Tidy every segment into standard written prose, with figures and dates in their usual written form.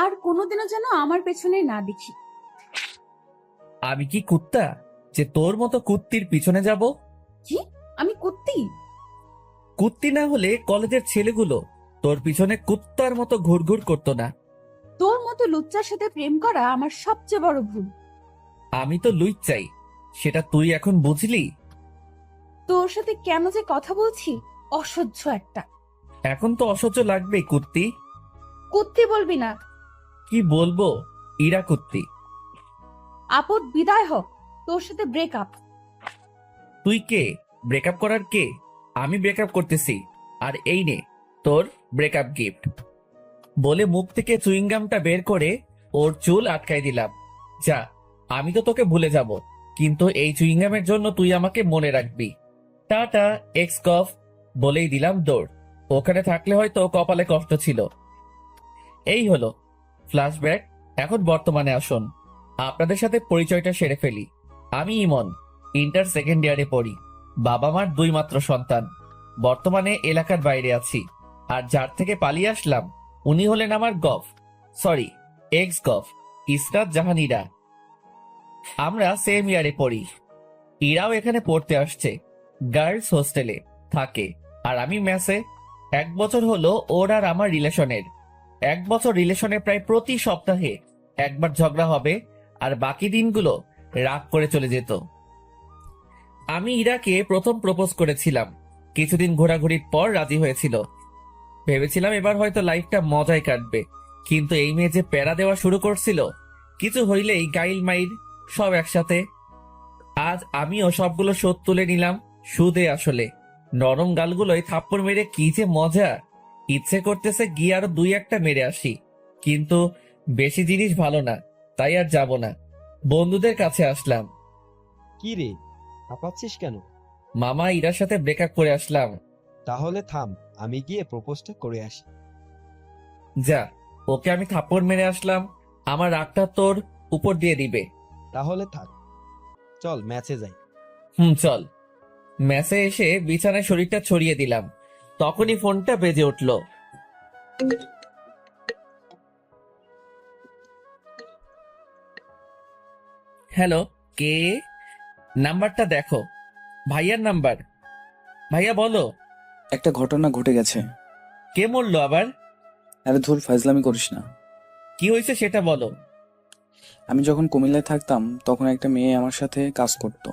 আর কোনোদিনও যেন আমার পেছনে না দেখি। আমি কি কুত্তা যে তোর মতো কুত্তির পিছনে যাব? কি? আমি কুত্তি? কুত্তি না হলে কলেজের ছেলেগুলো তোর পিছনে কুত্তার মতো ঘুরঘুর করতো না। তোর মতো লুচ্চার সাথে প্রেম করা আমার সবচেয়ে বড় ভুল। আমি তো লুইচ্চাই, সেটা তুই এখন বুঝলি? তোর সাথে কেন যে কথা বলছি, অসহ্য একটা। এখন তো অসহ্য লাগবে কুত্তি। কুত্তি বলবি না। কি বলবো? ইরা কুত্তি। আপদ বিদায় হোক, তোর সাথে ব্রেকআপ। তুই কে? ব্রেকআপ করার কে? আমি ব্রেকআপ করতেছি। আর এই নে তোর ব্রেকআপ গিফট। বলে মুখ থেকে চুইংগামটা বের করে ওর চুল আটকাই দিলাম। যা, আমি তো তোকে ভুলে যাব, কিন্তু এই চুইংগামের জন্য তুই আমাকে মনে রাখবি। টাটা এক্স কফ। বলেই দিলাম দৌড়। ওখানে থাকলে হয়তো কপালে কষ্ট ছিল। এই হলো ফ্ল্যাশব্যাক। এখন বর্তমানে আসুন, আপনাদের সাথে পরিচয়টা সেরে ফেলি। আমি ইমন, ইন্টার সেকেন্ড ইয়ারে পড়ি। বাবা মার দুই মাত্র সন্তান। বর্তমানে এলাকার বাইরে আছি। আর যার থেকে পালিয়ে আসলাম উনি হলেন আমার গফ, সরি এক্স গফ, ইসরাত জাহান ইরা। আমরা সেম ইয়ারে পড়ি। ইরাও এখানে পড়তে আসছে, গার্লস হোস্টেলে থাকে, আর আমি মেসে। 1 বছর হলো ওর আর আমার রিলেশনের। 1 বছর রিলেশনে প্রায় প্রতি সপ্তাহে একবার ঝগড়া হবে, আর বাকি দিনগুলো রাগ করে চলে যেত। আমি ইরাকে প্রথম প্রপোজ করেছিলাম। কিছুদিন ঘোরাঘুরির পর রাজি হয়েছিল। ভেবেছিলাম এবার হয়তো লাইফটা মজায় কাটবে, কিন্তু এই মেয়ে যে প্যারা দেওয়া শুরু করছিল, কিছু হইলেই গাইল মাইর সব একসাথে। আজ আমিও সবগুলো শোধ তুলে নিলাম সুদে আসলে। নরম গালগুলোয় থাপ্পড় মেরে কি যে মজা! ইচ্ছে করতেছে গিয়ে আরো 2-1টা মেরে আসি, কিন্তু বেশি জিনিস ভালো না, তাই আর যাব না। বন্ধুদের কাছে আসলাম। কি রে, হাঁপাচ্ছিস কেন? মামা ইরার সাথে ব্রেকআপ করে আসলাম। তাহলে থাম, আমি গিয়ে প্রপোজটা করে আসি। যা, ওকে আমি থাপ্পড় মেরে আসলাম, আমার রাগটা তোর উপর দিয়ে দিবে। তাহলে থাক, চল ম্যাচে যাই। চল। ম্যাচে এসে বিছানায় শরীরটা ছড়িয়ে দিলাম, তখনই ফোনটা বেজে উঠল। হ্যালো, কে? নাম্বারটা দেখো। ভাইয়ার নাম্বার। ভাইয়া বলো। একটা ঘটনা ঘটে গেছে। কে মরলো আবার? আরে ধুর, ফাজলামি করিস না। কি হয়েছে সেটা বলো। আমি যখন কুমিল্লায় থাকতাম তখন একটা মেয়ে আমার সাথে কাজ করত।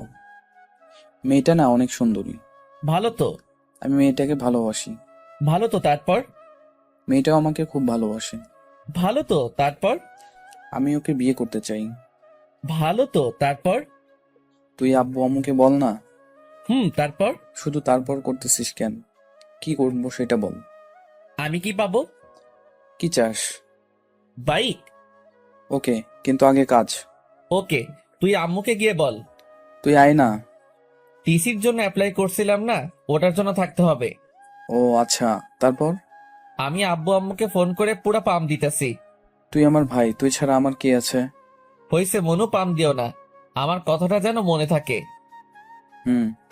মেয়েটা না অনেক সুন্দরী। ভালো তো। আমি মেয়েটাকে ভালোবাসি। ভালো তো, তারপর? মেয়েটাও আমাকে খুব ভালোবাসে। ভালো তো, তারপর? আমি ওকে বিয়ে করতে চাই। ভালো তো, তারপর? তুই আব্বু আম্মুকে বল না। তারপর? শুধু তারপর করতেছিস কেন? কি করবো সেটা বল। আমি কি পাবো? কি চাস? বাইক। ওকে, কিন্তু আগে কাজ। ওকে, তুই আম্মুকে গিয়ে বল। তুই আয় না। টিসির জন্য অ্যাপ্লাই করছিলাম না, ওটার জন্য থাকতে হবে। ও আচ্ছা, তারপর? আমি আব্বু আম্মুকে ফোন করে পুরো পাম দিতেছি। তুই আমার ভাই, তুই ছাড়া আমার কে আছে? হইছে মনু, পাম দিও না, আমার কথাটা যেন মনে থাকে।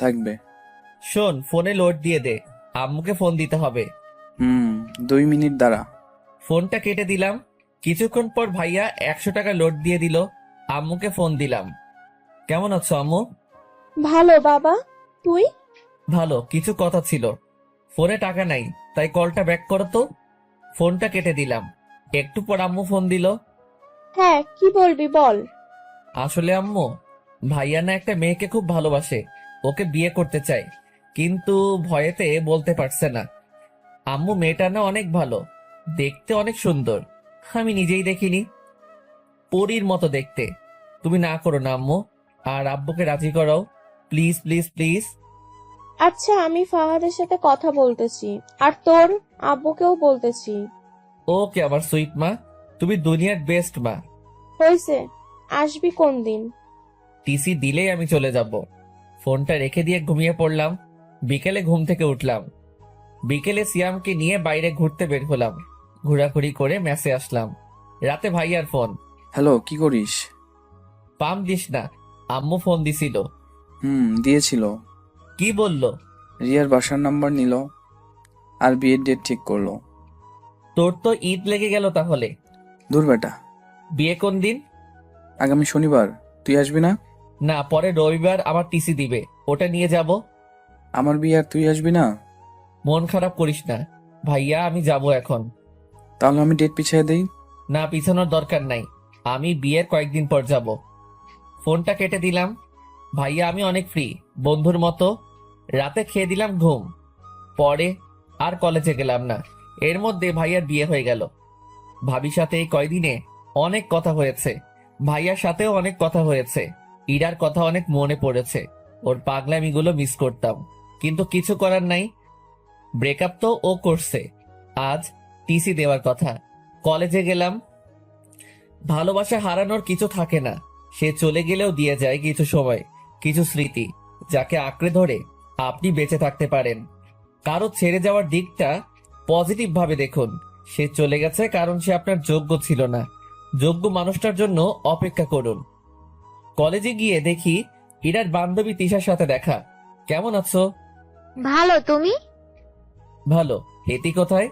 থাকবে। শোন, ফোনে লোড দিয়ে দে, আম্মুকে ফোন দিতে হবে। 2 মিনিট দাঁড়া। ফোনটা কেটে দিলাম। কিছুক্ষণ পর ভাইয়া 100 টাকা লোড দিয়ে দিল। আম্মুকে ফোন দিলাম। কেমন আছো আম্মু? ভালো বাবা, তুই? ভালো, কিছু কথা ছিল। ফোনে টাকা নাই, তাই কলটা ব্যাক করো তো। ফোনটা কেটে দিলাম। একটু পর আম্মু ফোন দিল। হ্যাঁ, কি বলবি বল। আসলে আম্মু, ভাইয়া না একটা মেয়েকে খুব ভালোবাসে, ওকে বিয়ে করতে চায়, কিন্তু ভয়েতে বলতে পারছে না। আম্মু, মেয়েটা না অনেক ভালো, দেখতে অনেক সুন্দর, আমি নিজেই দেখিনি, পরীর মতো দেখতে। তুমি না করো না আম্মু, আর আব্বুকে রাজি করাও, প্লিজ প্লিজ প্লিজ। আচ্ছা, আমি ফাহাদের সাথে কথা বলতেছি, আর তোর আব্বুকেও বলতেছি। ওকে আমার সুইট মা, তুমি দুনিয়ার বেস্ট মা। হয়েছে, আসবি কোন দিন? টিসি দিলেই আমি চলে যাব। ফোনটা রেখে দিয়ে ঘুমিয়ে পড়লাম। বিকেলে ঘুম থেকে উঠলাম। বিকেলে সিয়ামকে নিয়ে বাইরে ঘুরতে বের হলাম। ঘোরাঘুরি করে মেসে আসলাম। রাতে ভাইয়ার ফোন। হ্যালো, কি করিস? পাম দিস না, আম্মু ফোন দিছিল। দিয়েছিল। কি বললো? রিয়ার বাসার নাম্বার নিল আর বিয়ের ডেট ঠিক করলো। তোর তো ঈদ লেগে গেল তাহলে। দূর বেটা। বিয়ে কোন দিন? আগামী শনিবার। তুই আসবি না? না, পরে রবিবার আমার টিসি দিবে, ওটা নিয়ে যাব। আমার বিয়ে আর তুই আসবি না? মন খারাপ করিস না ভাইয়া, আমি যাব এখন। তাহলে আমি ডেট পিছিয়ে দেই। না, পিছানোর দরকার নাই, আমি বিয়ের কয়েকদিন পর যাব। ফোনটা কেটে দিলাম। ভাইয়া আমি অনেক ফ্রি, বন্ধুর মতো। রাতে খেয়ে দিলাম ঘুম। পরে আর কলেজে গেলাম না। এর মধ্যে ভাইয়ার বিয়ে হয়ে গেল। ভাবির সাথে এই কয়দিনে অনেক কথা হয়েছে, ভাইয়ার সাথেও অনেক কথা হয়েছে। ইরার কথা অনেক মনে পড়েছে, ওর পাগলামিগুলো মিস করতাম, কিন্তু কিছু করার নাই। ব্রেকআপ তো ও করছে, আজ টিসি দেওয়ার কথা। কলেজে গেলাম। ভালোবাসা হারানোর কিছু থাকে না, সে চলে গেলেও দিয়ে যায় কিছু সময়, কিছু স্মৃতি, যাকে আঁকড়ে ধরে আপনি বেঁচে থাকতে পারেন। কারো ছেড়ে যাওয়ার দিকটা পজিটিভ ভাবে দেখুন। সে চলে গেছে কারণ সে আপনার যোগ্য ছিল না। যোগ্য মানুষটার জন্য অপেক্ষা করুন। কলেজে গিয়ে দেখি ইরার বান্ধবী তিশার সাথে দেখা। কেমন আছো? ভালো, তুমি? ভালো। হেতি কোথায়?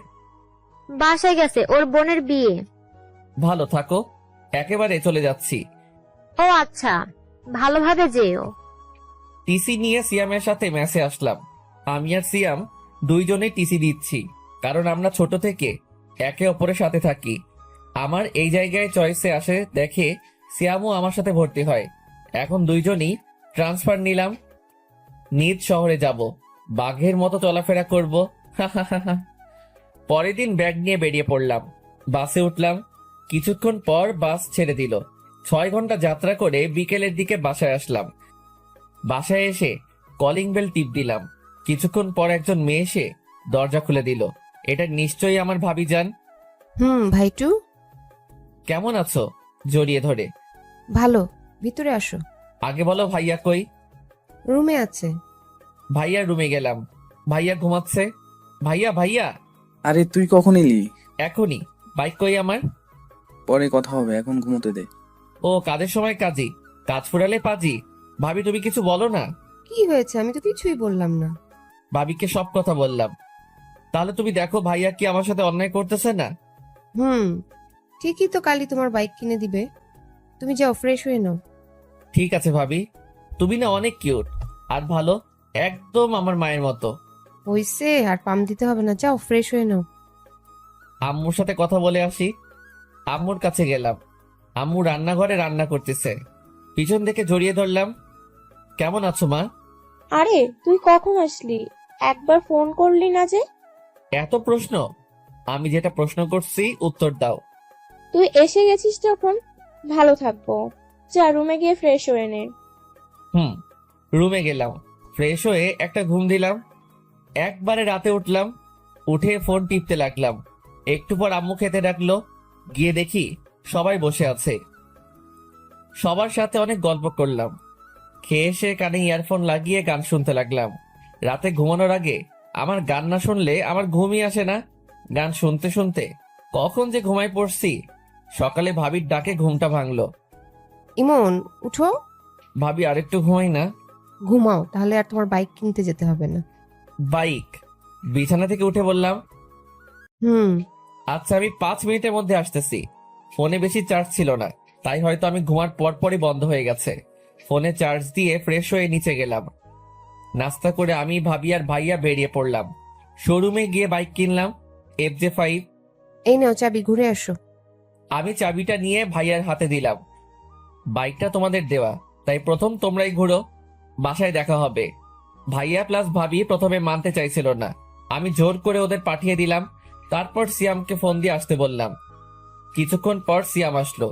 বাসায় গেছে, ওর বোনের বিয়ে। ভালো থাকো, একেবারে চলে যাচ্ছি। ও আচ্ছা, ভালোভাবে যেও। টিসি নিয়ে সিয়ামের সাথে মেসে আসলাম। আমি আর সিয়াম দুইজনেই টিসি দিচ্ছি, কারণ আমরা ছোট থেকে একে অপরের সাথে থাকি। আমার এই জায়গায় চয়েসে আসে দেখে সিয়ামও আমার সাথে ভর্তি হয়। এখন দুইজনই ট্রান্সফার নিলাম, নিজ শহরে যাব, বাঘের মতো চলাফেরা করব। পরের দিন ব্যাগ নিয়ে বেরিয়ে পড়লাম। বাসে উঠলাম। কিছুক্ষণ পর বাস ছেড়ে দিল। 6 ঘন্টা যাত্রা করে বিকেলের দিকে বাসায় আসলাম। বাসায় এসে কলিং বেল টিপ দিলাম। কিছুক্ষণ পর একজন মেয়ে এসে দরজা খুলে দিল। এটা নিশ্চয়ই আমার ভাবি যান। ভাইটু, কেমন আছো? জড়িয়ে ধরে। ভালো, ভিতরে আসো। আগে বলো ভাইয়া কই? রুমে আছে। ভাইয়ার রুমে গেলাম। ভাইয়া ঘুমাচ্ছে। ভাইয়া ভাইয়া। আরে তুই কখন এলি? এখনই। বাইক কই আমার? পরে কথা হবে, এখন ঘুমোতে দে। ও কাজের সময় কাজী, কাজ ফুরালে পাজি। ভাবি তুমি কিছু বলো না। কি হয়েছে? আমি তো কিছুই বললাম না। ভাবিকে সব কথা বললাম। তাহলে তুমি দেখো ভাইয়া কি আমার সাথে অন্যায় করতেছে না? ঠিকই তো, কালই তোমার বাইক কিনে দিবে। তুমি যাও, ফ্রেশ হয়ে নাও। ঠিক আছে ভাবি, তুমি না অনেক কিউট আর ভালো, একদম আমার মায়ের মতো। হইছে, আর পাম দিতে হবে না, যাও ফ্রেশ হয়ে নাও। আম্মুর সাথে কথা বলে আসি। আম্মুর কাছে গেলাম। আম্মু রান্নাঘরে রান্না করতেছে। পিছন থেকে জড়িয়ে ধরলাম। কেমন আছো মা? আরে তুই কখন আসলি? একবার ফোন করলি না যে? এত প্রশ্ন? আমি যেটা প্রশ্ন করছি উত্তর দাও। তুই এসে গেছিস যখন, ভালো থাকবো। যা রুমে গিয়ে ফ্রেশ হয়ে নে। রুমে গেলাম, ফ্রেশ হয়ে একটা ঘুম দিলাম। একবারে রাতে উঠলাম। উঠে ফোন টিপতে লাগলাম। একটু পর আম্মু খেতে ডাকলো। গিয়ে দেখি সবাই বসে আছে। সবার সাথে অনেক গল্প করলাম। খেয়ে এসে কানে ইয়ারফোন লাগিয়ে গান শুনতে লাগলাম। রাতে ঘুমানোর আগে আমার গান না শুনলে আমার ঘুমই আসে না। গান শুনতে শুনতে কখন যে ঘুমায় পড়ছি। সকালে ভাবির ডাকে ঘুমটা ভাঙলো। ইমন, উঠো। ভাবি আরেকটু ঘুমাই না? ঘুমাও, তাহলে আর তোমার বাইক কিনতে যেতে হবে না। বাইক? বিছানা থেকে উঠে বললাম, আচ্ছা আমি 5 মিনিটের মধ্যে আসতেছি। ফোনে বেশি চার্জ ছিল না, তাই হয়তো আমি ঘুমার পর পরই বন্ধ হয়ে গেছে। ফোনে চার্জ দিয়ে ফ্রেশ হয়ে নিচে গেলাম। নাস্তা করে আমি, ভাবি আর ভাইয়া বেরিয়ে পড়লাম। শোরুমে গিয়ে বাইক কিনলাম, FJ5। এই নাও চাবি, ঘুরে আসো। আমি চাবিটা নিয়ে ভাইয়ার হাতে দিলাম। বাইকটা তোমাদের দেওয়া, তাই প্রথম তোমরাই ঘুরো, বাসায় দেখা হবে। ভাইয়া প্লাস ভাবি প্রথমে মানতে চাইছিল না, আমি জোর করে ওদের পাঠিয়ে দিলাম। তারপর সিয়ামকে ফোন দিয়ে আসতে বললাম। কিছুক্ষণ পর সিয়াম আসলো।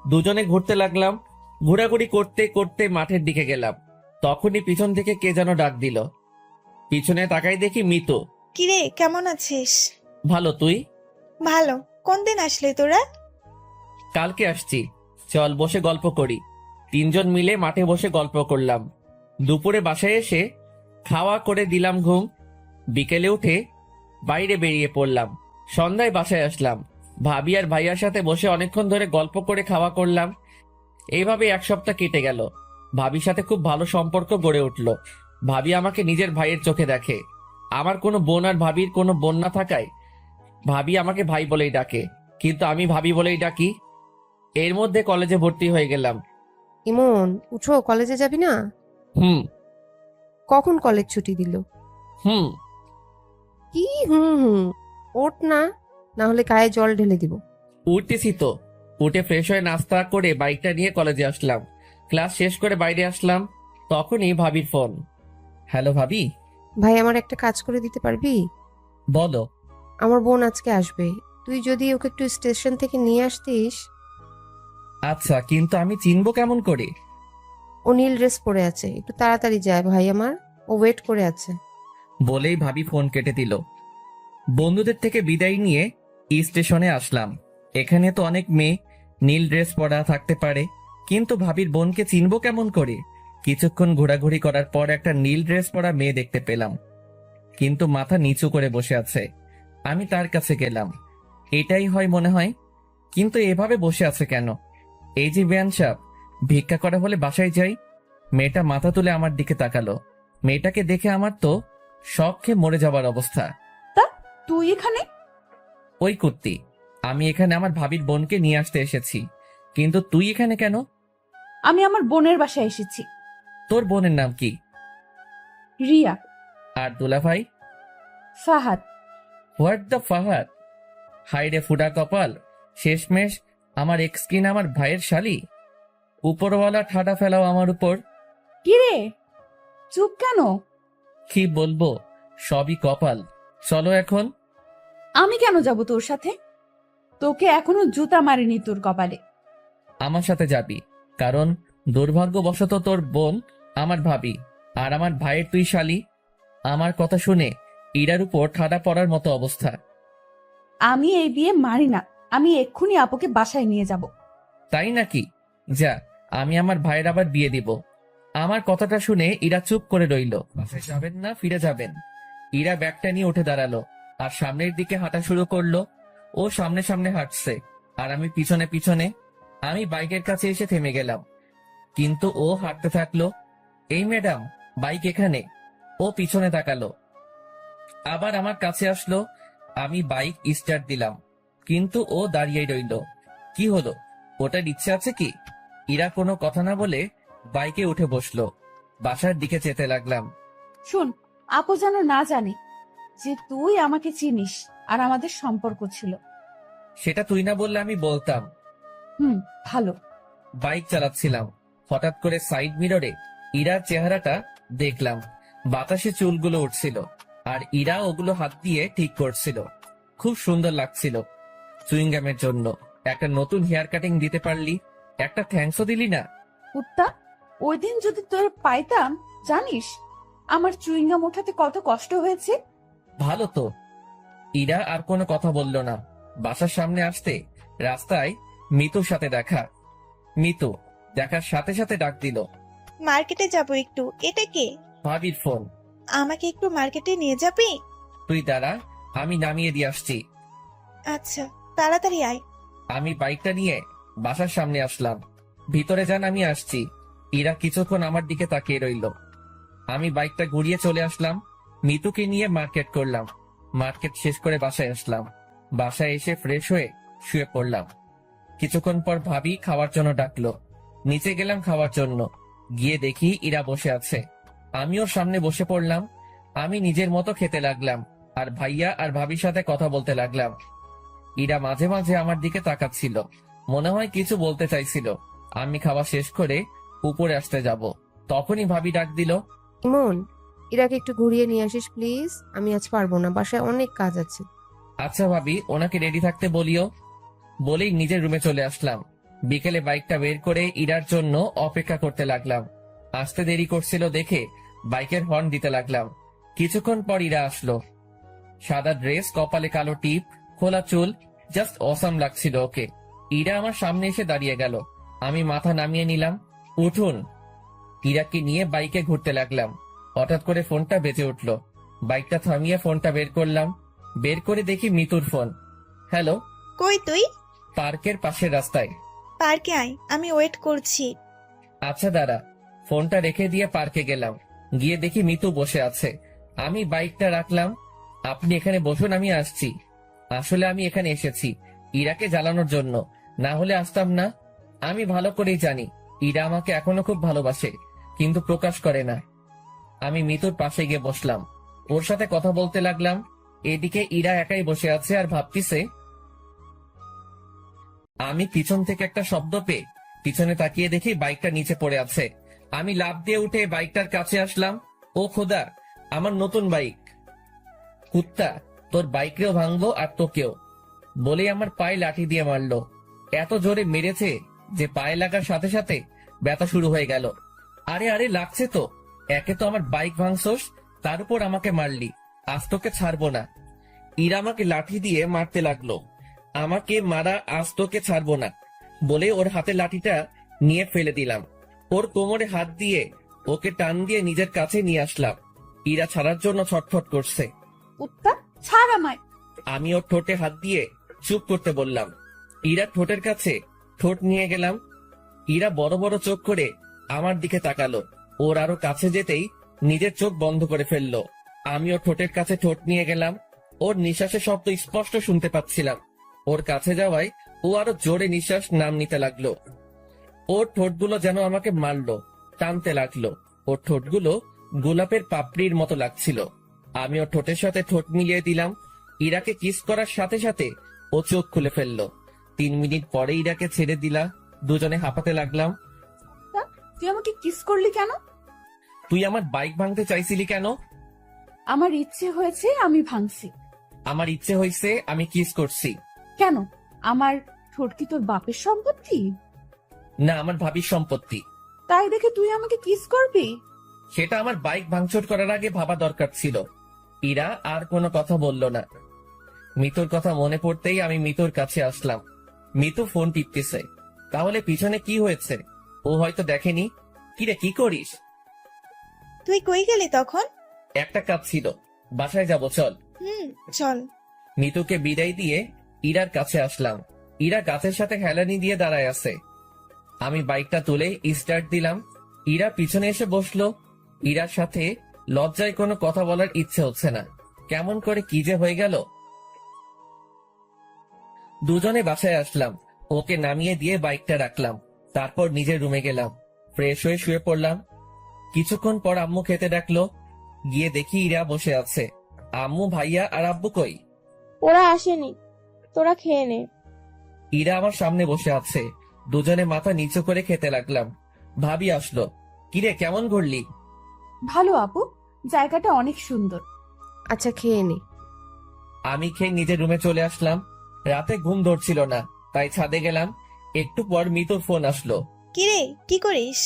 দুজনে ঘুরতে লাগলাম। ঘোরাঘুরি করতে করতে মাঠের দিকে গেলাম। তখনই পিছন থেকে কে যেন ডাক দিল। পিছনে তাকাই দেখি মিতু। কিরে, কেমন আছিস? ভালো, তুই? ভালো। কোন দিন আসলি তোরা? কালকে আসছি। চল বসে গল্প করি। 3 জন মিলে মাঠে বসে গল্প করলাম। দুপুরে বাসায় এসে খাওয়া করে দিলাম ঘুম। বিকেলে উঠে বাইরে বেরিয়ে পড়লাম। সন্ধ্যায় বাসায় আসলাম। ভাবি আর ভাইয়ার সাথে বসে অনেকক্ষণ ধরে গল্প করে খাওয়া করলাম। এইভাবে 1 সপ্তাহ কেটে গেল। ভাবির সাথে খুব ভালো সম্পর্ক গড়ে উঠল। ভাবি আমাকে নিজের ভাইয়ের চোখে দেখে। আমার কোনো বোন আর ভাবির কোনো বোন না থাকায় ভাবি আমাকে ভাই বলেই ডাকে। কিন্তু আমি ভাবি বলেই ডাকি। এর মধ্যে কলেজে ভর্তি হয়ে গেলাম। ইমন, উঠো, কলেজে যাবি না? হুম কখন কলেজ ছুটি দিল? হুম কি হুম হুম? ওঠ না, না হলে গায়ে জল ঢেলে দিব। উঠতেছি তো। উঠে ফ্রেশ হয়ে নাস্তা করে বাইকটা নিয়ে কলেজে আসলাম। ক্লাস শেষ করে বাইরে আসলাম, তখনই ভাবির ফোন। হ্যালো ভাবি। ভাই, আমার একটা কাজ করে দিতে পারবি? বলো। আমার বোন আজকে আসবে, তুই যদি ওকে একটু স্টেশন থেকে নিয়ে আসতিস। আচ্ছা, কিন্তু আমি চিনবো কেমন করে? ও নীল ড্রেস পরে আছে, একটু তাড়াতাড়ি যায় ভাই আমার, ও ওয়েট করে আছে। বলেই ভাবি ফোন কেটে দিল। বন্ধুদের থেকে বিদায় নিয়ে স্টেশনে আসলাম। এখানে তো অনেক মেয়ে নীল ড্রেস পরা থাকতে পারে, কিন্তু ভাবির বোনকে চিনবো কেমন করে? কিছুক্ষণ ঘোরাঘুরি করার পর একটা নীল ড্রেস পরা মেয়ে দেখতে পেলাম, কিন্তু মাথা নিচু করে বসে আছে। আমি তার কাছে গেলাম। এটাই হয় মনে হয়, কিন্তু এভাবে বসে আছে কেন? এই যে বেয়ান সাহেব, ভিক্ষা করা হলে বাসায় যাই। মেয়েটা মাথা তুলে আমার দিকে তাকালো। মেয়েটাকে দেখে আমার তো শখ খেয়ে মরে যাবার অবস্থা। তা তুই এখানে? ওই কুত্তি, আমি এখানে আমার ভাবির বোনকে নিয়ে আসতে এসেছি, কিন্তু তুই এখানে কেন? আমি আমার বোনের বাসায় এসেছি। তোর বোনের নাম কি? রিয়া। আর দুলাভাই? ফাহাদ। What the Fahad? হাইরে ফুডা কপাল, শেষমেশ আমার এক্স কিনা আমার ভাইয়ের শালি। উপরওয়ালা ঠাডা ফেলাও আমার উপর। কি রে, চুপ কেন? কি বলবো, সবই কপাল। চলো এখন। আমি কেন যাব তোর সাথে? তোকে এখনো জুতা মারিনি তোর কপালে। আমার সাথে যাবি, কারণ দুর্ভাগ্যবশত তোর বোন আমার ভাবি, আর আমার ভাইয়ের তুই শালি। আমার কথা শুনে ইরার উপর ঠাডা পড়ার মতো অবস্থা। আমি এই বিয়ে মারি না, আমি এক্ষুনি আপুকে বাসায় নিয়ে যাব। তাই নাকি? যা, আমি আমার ভাইয়ের আবার বিয়ে দিব। আমার কথাটা শুনে ইরা চুপ করে রইল। বাসায় যাবেন না ফিরে যাবেন? ইরা ব্যাগটা নিয়ে উঠে দাঁড়ালো আর সামনের দিকে হাঁটা শুরু করলো। ও সামনে সামনে হাঁটছে আর আমি পিছনে পিছনে। আমি বাইকের কাছে এসে থেমে গেলাম, কিন্তু ও হাঁটতে থাকলো। এই ম্যাডাম, বাইক এখানে। ও পিছনে তাকালো, আবার আমার কাছে আসলো। আমি বাইক স্টার্ট দিলাম, কিন্তু ও দাঁড়িয়ে রইল। কি হলো, ওটার ইচ্ছে আছে কি? ইরা কোনো কথা না বলে বাইকে উঠে বসলো। বাসার দিকে যেতে লাগলাম। শোন, আপু যেন না জানে যে তুই আমাকে চিনিস আর আমাদের সম্পর্ক ছিল। সেটা তুই না বললে আমি বলতাম। ভালো। বাইক চালাচ্ছিলাম, হঠাৎ করে সাইড মিররে ইরার চেহারাটা দেখলাম। বাতাসে চুলগুলো উঠছিল আর ইরা ওগুলো হাত দিয়ে ঠিক করছিল। খুব সুন্দর লাগছিল। চুইংগামের জন্য একটা নতুন হেয়ার কাটিং দিতে পারলি, একটা থ্যাঙ্কসও দিলি না। কুত্তা, ওই দিন যদি তোর পাইতাম, জানিস আমার চুইংগাম ওঠাতে কত কষ্ট হয়েছে। ভালো তো। ইরা আর কোনো কথা বলল না। বাসার সামনে আসতে রাস্তায় মিতুর সাথে দেখা। মিতু দেখার সাথে সাথে ডাক দিল। মার্কেটে যাব একটু। এটা কে? ভাবির ফোন। আমাকে একটু মার্কেটে নিয়ে যাবি? তুই দাঁড়া, আমি নামিয়ে দিয়ে আসছি। আচ্ছা, তাড়াতাড়ি আয়। আমি বাইকটা নিয়ে বাসার সামনে আসলাম। ভিতরে যান, আমি আসছি। ইরা কিছুক্ষণ আমার দিকে তাকিয়ে রইল। আমি বাইকটা ঘুরিয়ে চলে আসলাম। মিতুকে নিয়ে মার্কেট করলাম। মার্কেট শেষ করে বাসায় আসলাম। বাসায় এসে ফ্রেশ হয়ে শুয়ে পড়লাম। কিছুক্ষণ পর ভাবি খাওয়ার জন্য ডাকলো। নিচে গেলাম খাওয়ার জন্য। গিয়ে দেখি ইরা বসে আছে। আমি ওর সামনে বসে পড়লাম। আমি নিজের মতো খেতে লাগলাম আর ভাইয়া আর ভাবির সাথে কথা বলতে লাগলাম। ইরা মাঝে মাঝে আমার দিকে তাকাচ্ছিল, মনে হয় কিছু বলতে চাইছিল। আমি খাওয়া শেষ করে উপরে আসতে যাব, তখনই ভাবি ডাক দিল। ইমন, ইরাকে একটু ঘুরিয়ে নিয়ে আসিস প্লিজ, আমি আজ পারবো না, বাসায় অনেক কাজ আছে। আচ্ছা ভাবি, ওনাকে রেডি থাকতে বলিও। বলেই নিজের রুমে চলে আসলাম। বিকেলে বাইকটা বের করে ইরার জন্য অপেক্ষা করতে লাগলাম। আসতে দেরি করছিল দেখে বাইকের হর্ন দিতে লাগলাম। কিছুক্ষণ পর ইরা আসলো। সাদা ড্রেস, কপালে কালো টিপ, খোলা চুল, জাস্ট অসাম লাগছিল ওকে। ইরা আমার সামনে এসে দাঁড়িয়ে গেল। আমি মাথা নামিয়ে নিলাম। উঠুন। ইরাকে নিয়ে বাইকে ঘুরতে লাগলাম। হঠাৎ করে ফোনটা বেজে উঠলো। বাইকটা থামিয়ে ফোনটা বের করলাম। বের করে দেখি মিতুর ফোন। হ্যালো। কই তুই? পার্কের পাশের রাস্তায়। পার্কে আয়, আমি ওয়েট করছি। আচ্ছা দাঁড়া। ফোনটা রেখে দিয়ে পার্কে গেলাম। গিয়ে দেখি মিতু বসে আছে। আমি বাইকটা রাখলাম। আপনি এখানে বসুন, আমি আসছি। আসলে আমি এখানে এসেছি ইরাকে জ্বালানোর জন্য, না হলে আসতাম না। আমি ভালো করেই জানি ইরা আমাকে এখনো খুব ভালোবাসে, কিন্তু প্রকাশ করে না। আমি মিতুর পাশে গিয়ে বসলাম, ওর সাথে কথা বলতে লাগলাম। এদিকে ইরা একাই বসে আছে আর ভাবতিছে। আমি পিছন থেকে একটা শব্দ পেয়ে পিছনে তাকিয়ে দেখি বাইকটা নিচে পড়ে আছে। আমি লাফ দিয়ে উঠে বাইকটার কাছে আসলাম। ও খোদা, আমার নতুন বাইক! কুত্তা, তোর বাইকেও ভাঙবো আর তোকেও! বলেই আমার পায়ে লাঠি দিয়ে মারলো। এত জোরে মেরেছে যে পায়ে লাগার সাথে সাথে ব্যথা শুরু হয়ে গেল। আরে আরে, লাগছে তো! একে তো আমার বাইক ভাঙছস, তার উপর আমাকে মারলি। আজ তোকে ছাড়বো না। ইরা আমাকে লাঠি দিয়ে মারতে লাগলো। আমাকে মারা আজ তোকে ছাড়বো না বলে ওর হাতে লাঠিটা নিয়ে ফেলে দিলাম। ওর কোমরে হাত দিয়ে ওকে টান দিয়ে নিজের কাছে নিয়ে আসলাম। ইরা ছাড়ার জন্য ছটফট করছে। কুত্তা, ছাড় আমায়। আমি ওর ঠোঁটে হাত দিয়ে চুপ করতে বললাম। ইরা ঠোঁটের কাছে ঠোঁট নিয়ে গেলাম। ইরা বড় বড় চোখ করে আমার দিকে তাকালো। ওর আরো কাছে যেতেই নিজের চোখ বন্ধ করে ফেললো। আমি ওর ঠোঁটের কাছে ঠোঁট নিয়ে গেলাম। ওর নিঃশ্বাসের শব্দ স্পষ্ট শুনতে পাচ্ছিলাম। ওর কাছে যাওয়ায় ও আরো জোরে নিঃশ্বাস নাম নিতে লাগলো। ওর ঠোঁটগুলো যেন আমাকে মারলো, টানতে লাগলো। ওর ঠোঁটগুলো গোলাপের পাপড়ির মতো লাগছিল। আমি ওর ঠোঁটের সাথে ঠোঁট মিলিয়ে দিলাম। ইরাকে কিস করার সাথে সাথে ও চোখ খুলে ফেললো। 3 মিনিট পরে ইরাকে ছেড়ে দিলা। দুজনে হাঁপাতে লাগলাম। তুই আমাকে কিস করলি কেন? তুই আমার বাইক ভাঙতে চাইছিলি কেন? আমার ইচ্ছে হয়েছে, আমি ভাঙছি। আমার ইচ্ছে হয়েছে, আমি কিস করছি। কেন? আমার ঠোঁট কি তোর বাপের সম্পত্তি? না, আমার ভাবির সম্পত্তি। তাই দেখে তুই আমাকে কিস করবি? সেটা আমার বাইক ভাঙচুর করার আগে ভাবা দরকার ছিল। ইরা আর কোনো কথা বলল না। মিতুর কথা মনে পড়তেই আমি মিতুর কাছে আসলাম। মিতু ফোন টিপতেছে। তাহলে পিছনে কি হয়েছে ও হয়তো দেখেনি। কিরে, কি করিস? তুই কই গেলি তখন? একটা কাজ ছিল, বাসায় যাব, চল। চল। মিতুকে বিদায় দিয়ে ইরার কাছে আসলাম। ইরা গাছের সাথে হেলানি দিয়ে দাঁড়ায় আছে। আমি বাইকটা তুলে স্টার্ট দিলাম। ইরা পিছনে এসে বসলো। ইরার সাথে লজ্জায় কোনো কথা বলার ইচ্ছে হচ্ছে না। কেমন করে কি যে হয়ে গেল। দুজনে বাসায় আসলাম। ওকে নামিয়ে দিয়ে বাইকটা রাখলাম। তারপর নিজের রুমে গেলাম। ফ্রেশ হয়ে শুয়ে পড়লাম। কিছুক্ষণ পর আম্মু খেতে ডাকলো। গিয়ে দেখি ইরা বসে আছে। আম্মু, ভাইয়া আর আব্বু কই? ওরা আসেনি, তোরা খেয়ে নে। ইরা আমার সামনে বসে আছে। দুজনে মাথা নিচু করে খেতে লাগলাম। ভাবি আসলো। কিরে, কেমন ঘুরলি? ভালো আপু, জায়গাটা অনেক সুন্দর। আচ্ছা, খেয়ে নে। আমি খেয়ে নিজের রুমে চলে আসলাম। রাতে ঘুম ধরছিল না, তাই ছাদে গেলাম। একটু পর মিতুর ফোন আসলো। কিরে, কি করিস?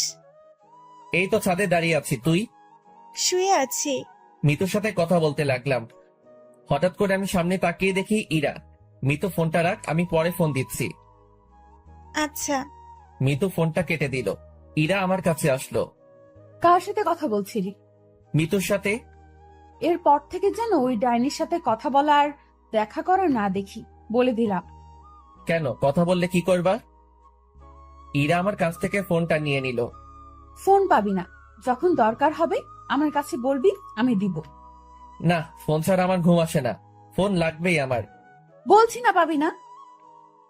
এই তো ছাদে দাঁড়িয়ে আছি, তুই? শুয়ে আছি। মিতুর সাথে কথা বলতে লাগলাম। হঠাৎ করে আমি সামনে তাকিয়ে দেখি ইরা। মিতু, ফোনটা রাখ, আমি পরে ফোন দিচ্ছি। আচ্ছা। মিতু ফোনটা কেটে দিল। ইরা আমার কাছে আসলো। কার সাথে কথা বলছিলি? মিতুর সাথে। এরপর থেকে যেন ওই ডাইনির সাথে কথা বলা আর দেখা করা না দেখি, বলে দিলাম। কেন, কথা বললে কি করবা? ইরা আমার কাছ থেকে ফোনটা নিয়ে নিল। ফোন পাবি না, যখন দরকার হবে আমার কাছে বলবি, আমি দিব। না, ফোন ছাড়া আমার ঘুম আসে না, ফোন লাগবেই আমার। বলছি না পাবি না।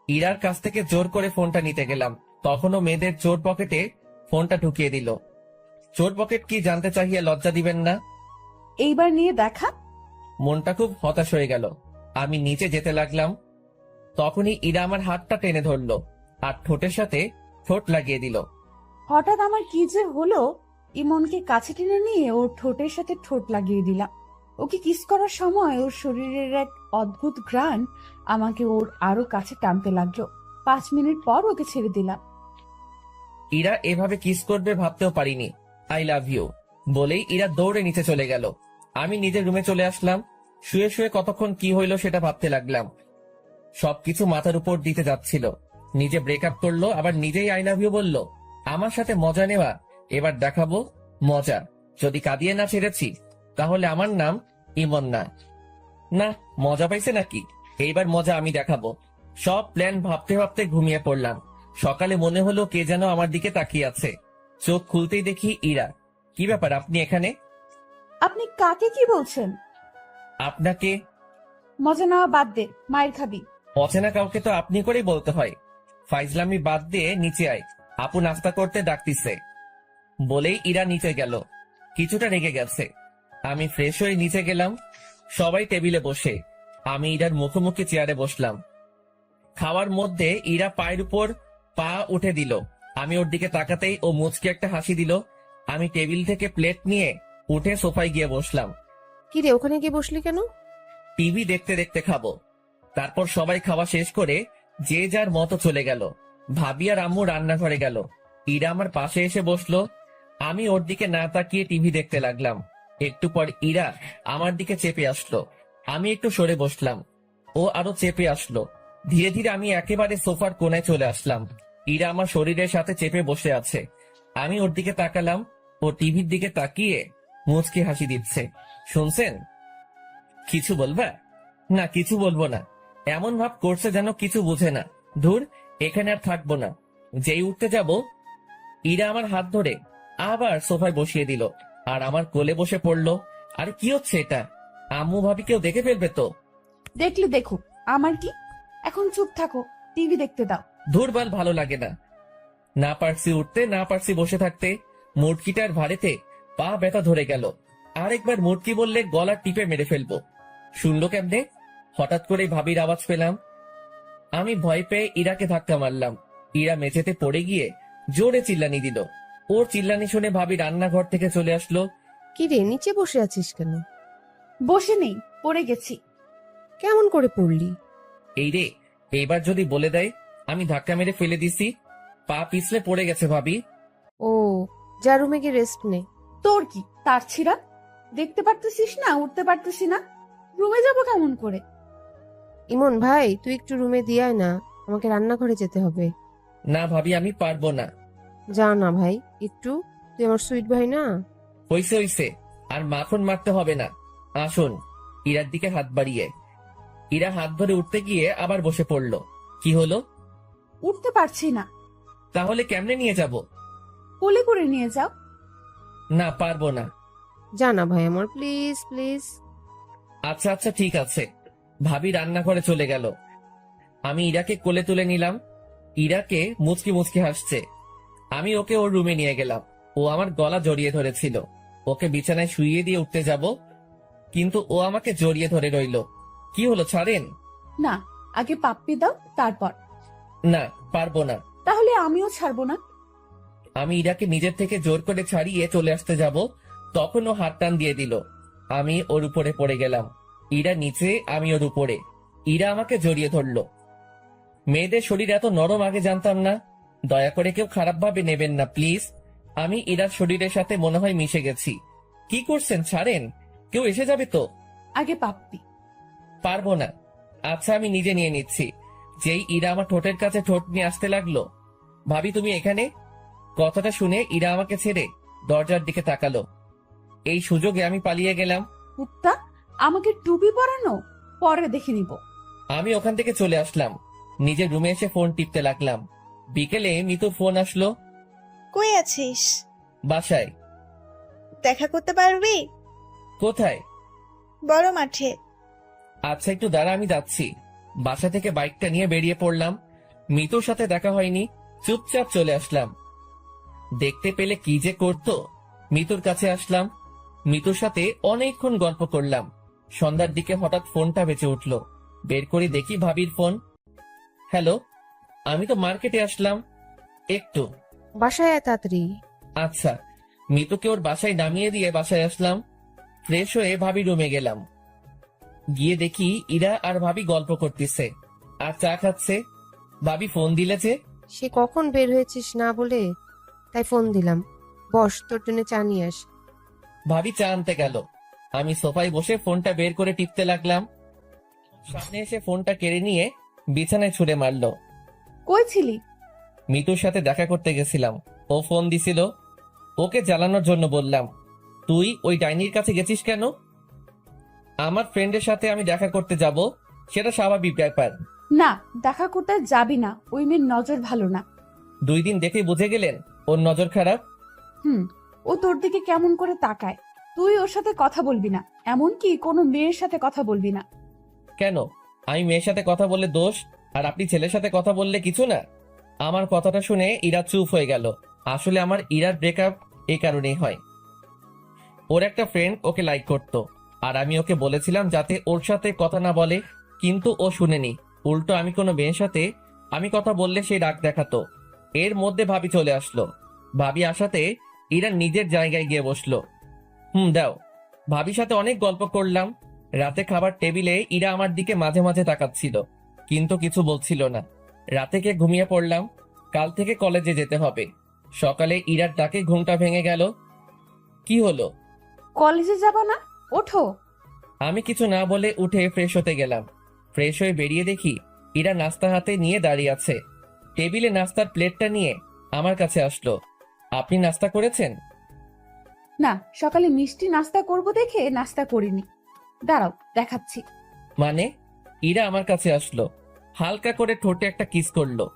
ইরার কাছ থেকে জোর করে ফোনটা নিতে গেলাম, তখনও মেয়েদের চোর পকেটে ফোনটা ঢুকিয়ে দিল। চোর পকেট কি জানতে চাহিয়ে লজ্জা দিবেন না? এইবার নিয়ে দেখা। মনটা খুব হতাশ হয়ে গেল। আমি নিচে যেতে লাগলাম। তখনই ইরা আমার হাতটা টেনে ধরলো আর ঠোঁটের সাথে ঠোঁট লাগিয়ে দিল। হঠাৎ আমার কি যে হলো, ইমনকে কাছে টেনে নিয়ে ওর ঠোঁটের সাথে ঠোঁট লাগিয়ে দিলাম। ওকে কিস করার সময় ওর শরীরের এক অদ্ভুত ঘ্রাণ আমাকে ওর আরো কাছে টানতে লাগলো। 5 মিনিট পর ওকে ছেড়ে দিলাম। ইরা এভাবে কিস করবে ভাবতেও পারিনি। আই লাভ ইউ বলেই ইরা দৌড়ে নিচে চলে গেল। আমি নিজের রুমে চলে আসলাম। শুয়ে শুয়ে কতক্ষণ কি হইল সেটা ভাবতে লাগলাম। সবকিছু মাথার উপর দিতে যাচ্ছিল। নিজে ব্রেকআপ করলো, আবার নিজেই আই লাভ ইউ বললো। আমার সাথে মজা নেওয়া, এবার দেখাবো মজা। যদি কাঁদিয়ে না ছেড়েছি তাহলে আমার নাম ইমন না। না, মজা পাইছে নাকি? এইবার মজা আমি দেখাবো। সব প্ল্যান ভাবতে ভাবতে ঘুমিয়ে পড়লাম। সকালে মনে হলো কে যেন আমার দিকে তাকিয়ে আছে। চোখ খুলতেই দেখি ইরা। কি ব্যাপার, আপনি এখানে? আপনি কাকে কি বলছেন? আপনাকে। মজা নেওয়া বাদ দে, মায়ের খাবি। অচেনা কাউকে তো আপনি করেই বলতে হয়। ফাইজলামি বাদ দিয়ে নিচে আয়, আপু নাস্তা করতে ডাকতিছে। বলেই ইরা নিচে গেল। কিছুটা রেগে গেছে। আমি ফ্রেশ হয়ে নিচে গেলাম। সবাই টেবিলে বসে, আমি ইরার মুখোমুখি চেয়ারে বসলাম। খাওয়ার মধ্যে ইরা পায়ের উপর পা উঠে দিল। আমি ওর দিকে তাকাতেই ও মুচকে একটা হাসি দিল। আমি টেবিল থেকে প্লেট নিয়ে উঠে সোফায় গিয়ে বসলাম। কি রে, ওখানে গিয়ে বসলি কেন? টিভি দেখতে দেখতে খাবো। তারপর সবাই খাওয়া শেষ করে যে যার মতো চলে গেল। ভাবি আর আম্মু রান্নাঘরে গেল। ইরা আমার পাশে এসে বসলো। আমি ওর দিকে না তাকিয়ে টিভি দেখতে লাগলাম। একটু পর ইরা আমার দিকে চেপে আসলো। আমি একটু সরে বসলাম। ও আরো চেপে আসলো। ধীরে ধীরে আমি একেবারে সোফার কোণায় চলে আসলাম। ইরা আমার শরীরের সাথে চেপে বসে আছে। আমি ওর দিকে তাকালাম। ও টিভির দিকে তাকিয়ে মুচকি হাসি দিচ্ছে। শুনছেন? কিছু বলবা? না, কিছু বলবো না। এমন ভাব করছে যেন কিছু বুঝে না। ধুর, এখানে আর থাকবো না। যেই উঠতে যাব, ইরা আমার হাত ধরে আবার সোফায় বসিয়ে দিল আর আমার কোলে বসে পড়লো। আরে কি হচ্ছে এটা? আম্মু ভাবি কেউ দেখে ফেলবে তো। দেখলে দেখুক, আমার কি। এখন চুপ থাকো, টিভি দেখতে দাও। ধুরবাল, ভালো লাগে না। না পারছি উঠতে, না পারছি বসে থাকতে। মুটকিটার ভারেতে পা ব্যথা ধরে গেল। আরেকবার মুটকি বললে গলা টিপে মেরে ফেলবো। শুনলো কেমনে? হঠাৎ করে ভাবির আওয়াজ পেলাম। আমি ভয় পেয়ে ইরাকে ধাক্কা মারলাম। ইরা মেঝেতে পড়ে গিয়ে জোরে চিল্লানি দিল। ওর চিল্লানি শুনে ভাবি রান্নাঘর থেকে চলে আসলো। কি রে, নিচে বসে আছিস কেন? বসে নেই, পড়ে গেছি। কেমন করে পড়লি? এই রে, এইবার যদি বলে দেয় আমি ধাক্কা মেরে ফেলে দিছি। পা পিছলে পড়ে গেছে ভাবি। ও, যা রুমে গিয়ে রেস্ট নে। তোর কি তার ছিড়া? দেখতে পারতেছিস না উঠতে পারতেছি না? রুমে যাব কেমন করে? ইমন ভাই, তুই একটু রুমে দিয়ে আয় না, আমাকে রান্নাঘরে যেতে হবে। না ভাবি, আমি পারবো না। যা না ভাই, একটু, তুই আমার সুইট ভাই না। হইছে হইছে, আর মাখন মারতে হবে না। আসুন। ইরার দিকে হাত বাড়িয়ে। ইরা হাত ধরে উঠতে গিয়ে আবার বসে পড়লো। কি হলো? উঠতে পারছি না। তাহলে কেমনে নিয়ে যাব? কোলে করে নিয়ে যাও। না, পারবো না। যা না ভাই আমার, প্লিজ প্লিজ। আচ্ছা আচ্ছা, ঠিক আছে। ভাবি রান্নাঘরে চলে গেল। আমি ইরাকে কোলে তুলে নিলাম। ইরাকে মুচকি মুচকি হাসছে। আমি ওকে ওর রুমে নিয়ে গেলাম। ও আমার গলা জড়িয়ে ধরেছিল। ওকে বিছানায় শুইয়ে দিয়ে উঠতে যাব, কিন্তু ও আমাকে জড়িয়ে ধরে রইল। কি হলো, ছাড়েন। না, আগে পাপ্পি দাও, তারপর। না, পারবো না। তাহলে আমিও ছাড়বো না। আমি ইরাকে নিজের থেকে জোর করে ছাড়িয়ে চলে আসতে যাব, তখন ও হাত টান দিয়ে দিল। আমি ওর উপরে পড়ে গেলাম। ইরা নিচে, আমি ওর উপরে। ইরা আমাকে জড়িয়ে ধরলো। মেয়েদের শরীর এত নরম আগে জানতাম না। দয়া করে কেউ খারাপ ভাবে নেবেন না প্লিজ। আমি ইরার শরীরের সাথে মনে হয় মিশে গেছি। কি করছেন, ছাড়েন। কেউ এসে যাবে তো। আগে পাপ্পি। পারবো না। আচ্ছা, আমি নিজে নিয়ে নিচ্ছি। যেই ইরা আমার ঠোঁটের কাছে ঠোঁট নিয়ে আসতে লাগলো, ভাবি তুমি এখানে। কথাটা শুনে ইরা আমাকে ছেড়ে দরজার দিকে তাকালো। এই সুযোগে আমি পালিয়ে গেলাম। কুত্তা, আমাকে টুপি পরানো পরে দেখে নিব। আমি ওখান থেকে চলে আসলাম। নিজের রুমে এসে ফোন টিপতে লাগলাম। বিকেলে মিতুর ফোন আসলো। কই আছিস? বাসায়। দেখা করতে পারবি? কোথায়? বড় মাঠে। আচ্ছা, একটু দাঁড়া, আমি যাচ্ছি। বাসা থেকে বাইকটা নিয়ে বেরিয়ে পড়লাম। মিতুর সাথে দেখা হয়নি, চুপচাপ চলে আসলাম। দেখতে পেলে কি যে করতো। মিতুর কাছে আসলাম। মিতুর সাথে অনেকক্ষণ গল্প করলাম। সন্ধ্যার দিকে হঠাৎ ফোনটা বেঁচে উঠলো। বের করে দেখি ভাবির ফোন। হ্যালো, আমি তো মার্কেটে আসলাম একটু। বাসায় আয় তাড়াতাড়ি। আচ্ছা। মিতুকে ওর বাসায় নামিয়ে দিয়ে বাসায় আসলাম। ফ্রেশ হয়ে ভাবি রুমে গেলাম। গিয়ে দেখি ইরা আর ভাবি গল্প করতেছে আর চা খাচ্ছে। ভাবি ফোন দিলে যে। সে কখন বের হয়েছিস না বলে, তাই ফোন দিলাম। বস, তোর জন্য চা নিয়ে আস। ভাবি চা আনতে গেল। আমি সোফায় বসে ফোনটা বের করে টিপতে লাগলাম। সামনে এসে ফোনটা কেড়ে নিয়ে বিছানায় ছুঁড়ে মারলো। কই ছিলি? মিতুর সাথে দেখা করতে গেছিলাম। ও ফোন দিছিল। ওকে জ্বালানোর জন্য বললাম। তুই ওই ডাইনির কাছে গেছিস কেন? আমার ফ্রেন্ডের সাথে আমি দেখা করতে যাব, সেটা স্বাভাবিক ব্যাপার। না, দেখা করতে যাবি না, ওই মেয়ের নজর ভালো না। 2 দিন দেখে বুঝে গেলেন ওর নজর খারাপ। ও তোর দিকে কেমন করে তাকায়। তুই ওর সাথে কথা বলবি না, এমনকি কোনো মেয়ের সাথে কথা বলবি না। কেন? আমি মেয়ের সাথে কথা বললে দোষ আর আপনি ছেলের সাথে কথা বললে কিছু না? আমার কথাটা শুনে ইরা চুপ হয়ে গেল। আসলে আমার ইরার ব্রেকআপ এই কারণেই হয়। ওর একটা ফ্রেন্ড ওকে লাইক করতো আর আমি ওকে বলেছিলাম যাতে ওর সাথে কথা না বলে, কিন্তু ও শুনেনি। উল্টো আমি কোনো মেয়ের সাথে আমি কথা বললে সে রাগ দেখাতো। এর মধ্যে ভাবি চলে আসলো। ভাবি আসাতে ইরা নিজের জায়গায় গিয়ে বসলো। দাও। ভাবির সাথে অনেক গল্প করলাম। রাতে খাবার টেবিলে ইরা আমার দিকে মাঝে মাঝে তাকাচ্ছিল, কিন্তু কিছু বলছিল না। রাতে কে ঘুমিয়ে পড়লাম। কাল থেকে কলেজে যেতে হবে। সকালে ইরার ডাকে ঘুমটা ভেঙে গেল। কি হলো? কলেজে যাবা না? ওঠো। আমি কিছু না বলে উঠে ফ্রেশ হতে গেলাম। ফ্রেশ হয়ে বেরিয়ে দেখি ইরা নাস্তা হাতে নিয়ে দাঁড়িয়ে আছে। টেবিলে নাস্তার প্লেটটা নিয়ে আমার কাছে আসলো। আপনি নাস্তা করেছেন? না, সকালে মিষ্টি নাস্তা করব দেখে নাস্তা করিনি। দাঁড়াও, দেখাচ্ছি। মানে? ইরা আমার কাছে আসলো, হালকা করে ঠোঁটে একটা কিস করলো।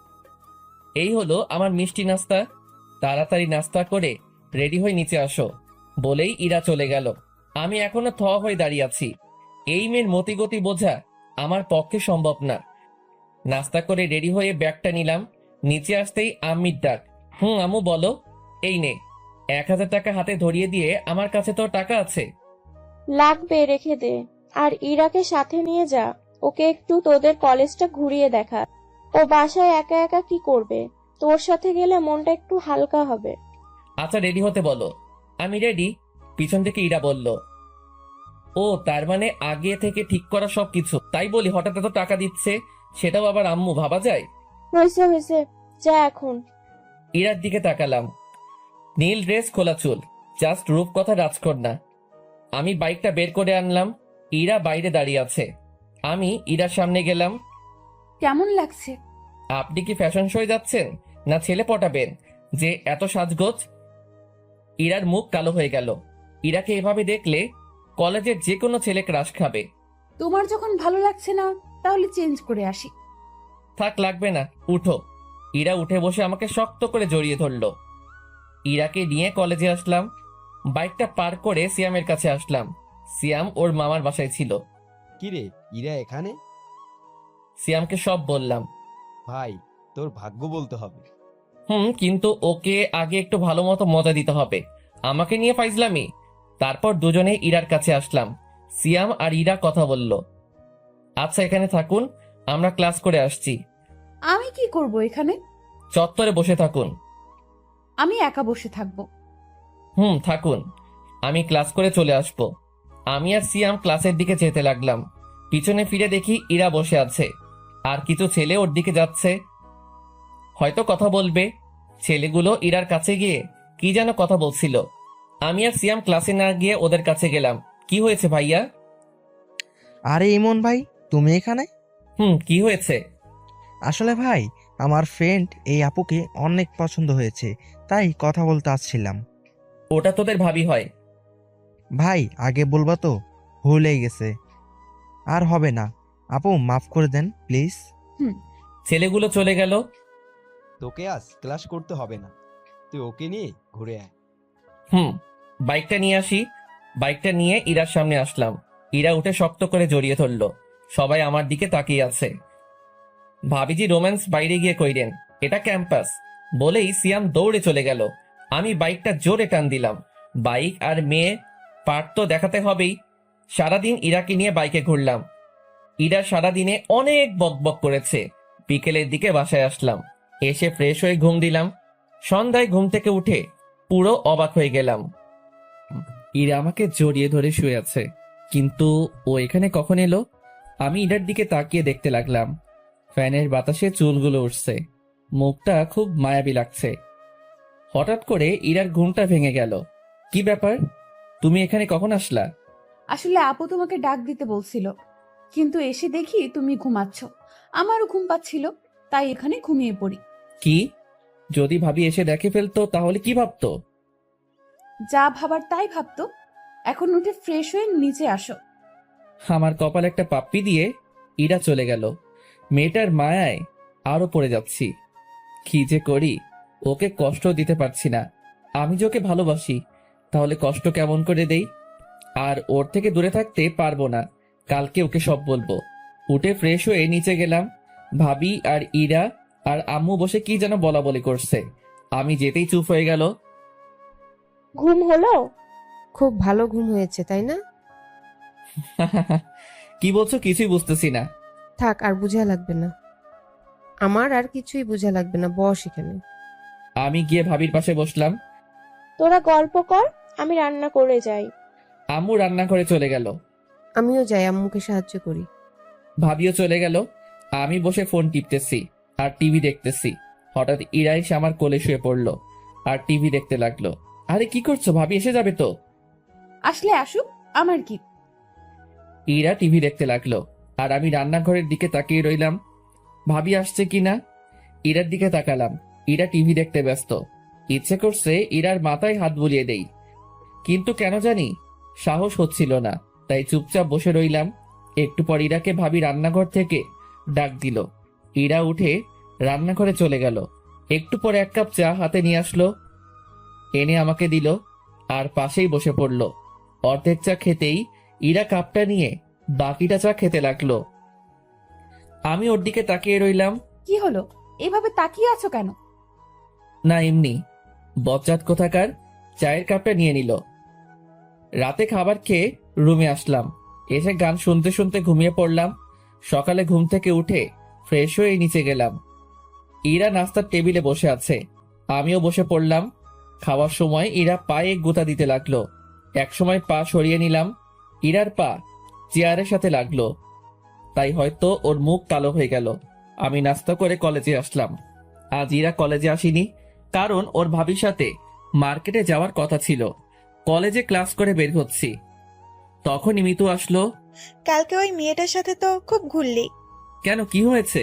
এই হলো আমার মিষ্টি নাস্তা। তাড়াতাড়ি নাস্তা করে রেডি হয়ে নিচে আসো বলেই ইরা চলে গেল। আমি এখনো থ হয়ে দাঁড়িয়ে আছি। এই মেয়ের মতিগতি বোঝা আমার পক্ষে সম্ভব না। নাস্তা করে রেডি হয়ে ব্যাগটা নিলাম। নিচে আসতেই আম্মির ডাক। আম্মু বলো। এই নে। 1000 টাকা হাতে ধরিয়ে দিয়ে, আমার কাছে তো টাকা আছে। লাগবে, রেখে দে। আর ইরাকে সাথে নিয়ে যা, ওকে একটু তোদের কলেজটা ঘুরিয়ে দেখা। ও বাসায় একা একা কি করবে? তোর সাথে গেলে মনটা একটু হালকা হবে। আচ্ছা, রেডি হতে বলো। আমি রেডি। পিছন থেকে ইরা বলল। ও তার মানে আগে থেকে ঠিক করা সবকিছু। তাই বলি হঠাৎ এত টাকা দিচ্ছে, সেটাও আবার আম্মু, ভাবা যায়? হয়েছে হয়েছে, যা এখন। ইরার দিকে তাকালাম। নীল ড্রেস, খোলা চুল, জাস্ট রূপকথা রাজকন্যা। আমি বাইকটা বের করে আনলাম। ইরা বাইরে দাঁড়িয়ে আছে। আমি ইরার সামনে গেলাম। কেমন লাগছে? আপনি কি ফ্যাশন শোয়ে যাচ্ছেন না ছেলে পটাবেন যে এত সাজগোজ? ইরার মুখ কালো হয়ে গেল। ইরাকে এভাবে দেখলে কলেজের যে কোনো ছেলে ক্রাশ খাবে। তোমার যখন ভালো লাগছে না, তাহলে চেঞ্জ করে আসি। থাক, লাগবে না, উঠো। ইরা উঠে বসে আমাকে শক্ত করে জড়িয়ে ধরলো। ইরাকে নিয়ে কলেজে আসলাম। বাইকটা পার করে সিয়ামের কাছে আসলাম। সিয়াম ওর মামার বাসায় ছিল। কিরে, ইরা এখানে? সিয়ামকে সব বললাম। ভাই, তোর ভাগ্য বলতে হবে। কিন্তু ওকে আগে একটু ভালো মতো মজা দিতে হবে। আমাকে নিয়ে ফাইজলামি। তারপর দুজনে ইরার কাছে আসলাম। সিয়াম আর ইরা কথা বলল। আচ্ছা, এখানে থাকুন, আমরা ক্লাস করে আসছি। আমি কি করব এখানে? চত্বরে বসে থাকুন। আমি একা বসে থাকবো। থাকুন, আমি ক্লাস করে চলে আসবো। আমি আর সিয়াম ক্লাসের দিকে যেতে লাগলাম। পিছনে ফিরে দেখি ইরা বসে আছে আর কিছু ছেলে ওর দিকে যাচ্ছে, হয়তো কথা বলবে। ছেলেগুলো ইরার কাছে গিয়ে কি যেন কথা বলছিল। আমি আর সিয়াম ক্লাসে না গিয়ে ওদের কাছে গেলাম। কি হয়েছে ভাইয়া? আরে ইমন ভাই, তুমি এখানে? কি হয়েছে? আসলে ভাই, আমার ফ্রেন্ড এই আপুকে অনেক পছন্দ হয়েছে, তাই কথা বলতে আসছিলাম। ওটা তোদের ভাবি হয়? ভাই, আগে বলবা তো, ভুল হয়ে গেছে, আর হবে না। আপু, মাফ করে দেন প্লিজ। ছেলেগুলো চলে গেল। তোকে আজ ক্লাস করতে হবে না, তুই ওকে নিয়ে ঘুরে আয়। বাইকটা নিয়ে আসি। বাইকটা নিয়ে ইরার সামনে আসলাম। ইরা উঠে শক্ত করে জড়িয়ে ধরলো। সবাই আমার দিকে তাকিয়ে আছে। ভাবিজি রোম্যান্স বাইরে গিয়ে কইরেন, এটা ক্যাম্পাস বলেই সিয়াম দৌড়ে চলে গেল। আমি বাইকটা জোরে টান দিলাম। বাইক আর মেয়ে পার্ট তো দেখাতে হবেই। সারাদিন ইরাকে নিয়ে বাইকে ঘুরলাম। ইরা সারাদিনে অনেক বকবক করেছে। বিকেলের দিকে বাসায় আসলাম। এসে ফ্রেশ হয়ে ঘুম দিলাম। সন্ধ্যায় ঘুম থেকে উঠে পুরো অবাক হয়ে গেলাম। ইরা আমাকে জড়িয়ে ধরে শুয়ে আছে, কিন্তু ও এখানে কখন এলো? আমি ইরার দিকে তাকিয়ে দেখতে লাগলাম। ফ্যানের বাতাসে চুলগুলো উঠছে, মুখটা খুব মায়াবী লাগছে। হঠাৎ করে ইরার ঘুমটা ভেঙে গেল। কি ব্যাপার, তুমি এখানে কখন আসলা? আসলে আপু তোমাকে ডাক দিতে বলছিল, কিন্তু এসে দেখি তুমি ঘুমাচ্ছ। আমারও ঘুম পাচ্ছিল, তাই এখানে ঘুমিয়ে পড়ি। কি? যদি ভাবি এসে দেখে ফেলতো তাহলে কি ভাবতো? যা ভাবার তাই ভাবতো। এখন উঠে ফ্রেশ হয়ে নিচে আসো। আমার কপাল একটা পাপ্পি দিয়ে ইরা চলে গেল। মেয়েটার মায়ায় আরো পড়ে যাচ্ছি। কি যে করি, ওকে কষ্ট দিতে পারছি না। আমি যে ওকে ভালোবাসি, তাহলে কষ্ট কেমন করে দেই? আর ওর থেকে দূরে থাকতে পারবো না। কালকে ওকে সব বলবো। উঠে ফ্রেশ হয়ে নিচে গেলাম। ভাবি আর ইরা আর আম্মু বসে কি যেন বলা বলি করছে। আমি যেতেই চুপ হয়ে গেল। ঘুম হলো? খুব ভালো ঘুম হয়েছে তাই না? কি বলছো কিছুই বুঝতেছি না। থাক, আর বোঝা লাগবে না। আমার আর কিছুই বোঝা লাগবে না, বস এখানে। আমি গিয়ে ভাবির পাশে বসলাম। তোরা গল্প কর, আমি রান্না করে যাই। আম্মু রান্নাঘরে চলে গেল। আমিও যাই, আম্মুকে সাহায্য করি। ভাবিও চলে গেল। আমি বসে ফোন টিপতেছি আর টিভি দেখতেছি। হঠাৎ ইরা এসে আমার কোলে শুয়ে পড়লো আর টিভি দেখতে লাগলো। আরে কি করছো ভাবি, এসে যাবে তো। আসলে আসুক, আমার কি। ইরা টিভি দেখতে লাগলো আর আমি রান্নাঘরের দিকে তাকিয়ে রইলাম ভাবি আসছে কিনা। ইরার দিকে তাকালাম, ইরা টিভি দেখতে ব্যস্ত। ইচ্ছে করছে ইরার মাথায় হাত বুলিয়ে দেই, কিন্তু কেন জানি সাহস হচ্ছিল না, তাই চুপচাপ বসে রইলাম। একটু পর ইরাকে ভাবি রান্নাঘর থেকে ডাক দিল। ইরা উঠে রান্নাঘরে চলে গেল। একটু পর 1 কাপ চা হাতে নিয়ে আসলো, এনে আমাকে দিল আর পাশেই বসে পড়ল। অর্ধেক চা খেতেই ইরা কাপটা নিয়ে বাকিটা চা খেতে লাগলো। আমি ওর দিকে তাকিয়ে রইলাম। কি হলো, এভাবে তাকিয়ে আছো কেন? না এমনি। বজ্জাত কোথাকার চায়ের কাপটা নিয়ে নিল। রাতে খাবার খেয়ে রুমে আসলাম, এসে গান শুনতে শুনতে ঘুমিয়ে পড়লাম। সকালে ঘুম থেকে উঠে ফ্রেশ হয়ে নিচে গেলাম। ইরা নাস্তার টেবিলে বসে আছে, আমিও বসে পড়লাম। খাওয়ার সময় ইরা পায়ে গুঁতা দিতে লাগলো। একসময় পা সরিয়ে নিলাম, ইরার পা চেয়ারের সাথে লাগলো, তাই হয়তো ওর মুখ কালো হয়ে গেল। আমি নাস্তা করে কলেজে আসলাম। আজ ইরা কলেজে আসেনি, কারণ ওর ভাবির সাথে মার্কেটে যাওয়ার কথা ছিল। কলেজে ক্লাস করে বের হচ্ছি, তখনই মিতু আসলো। কালকে ওই মেয়েটার সাথে তো খুব ঘুরলি। কেন, কি হয়েছে?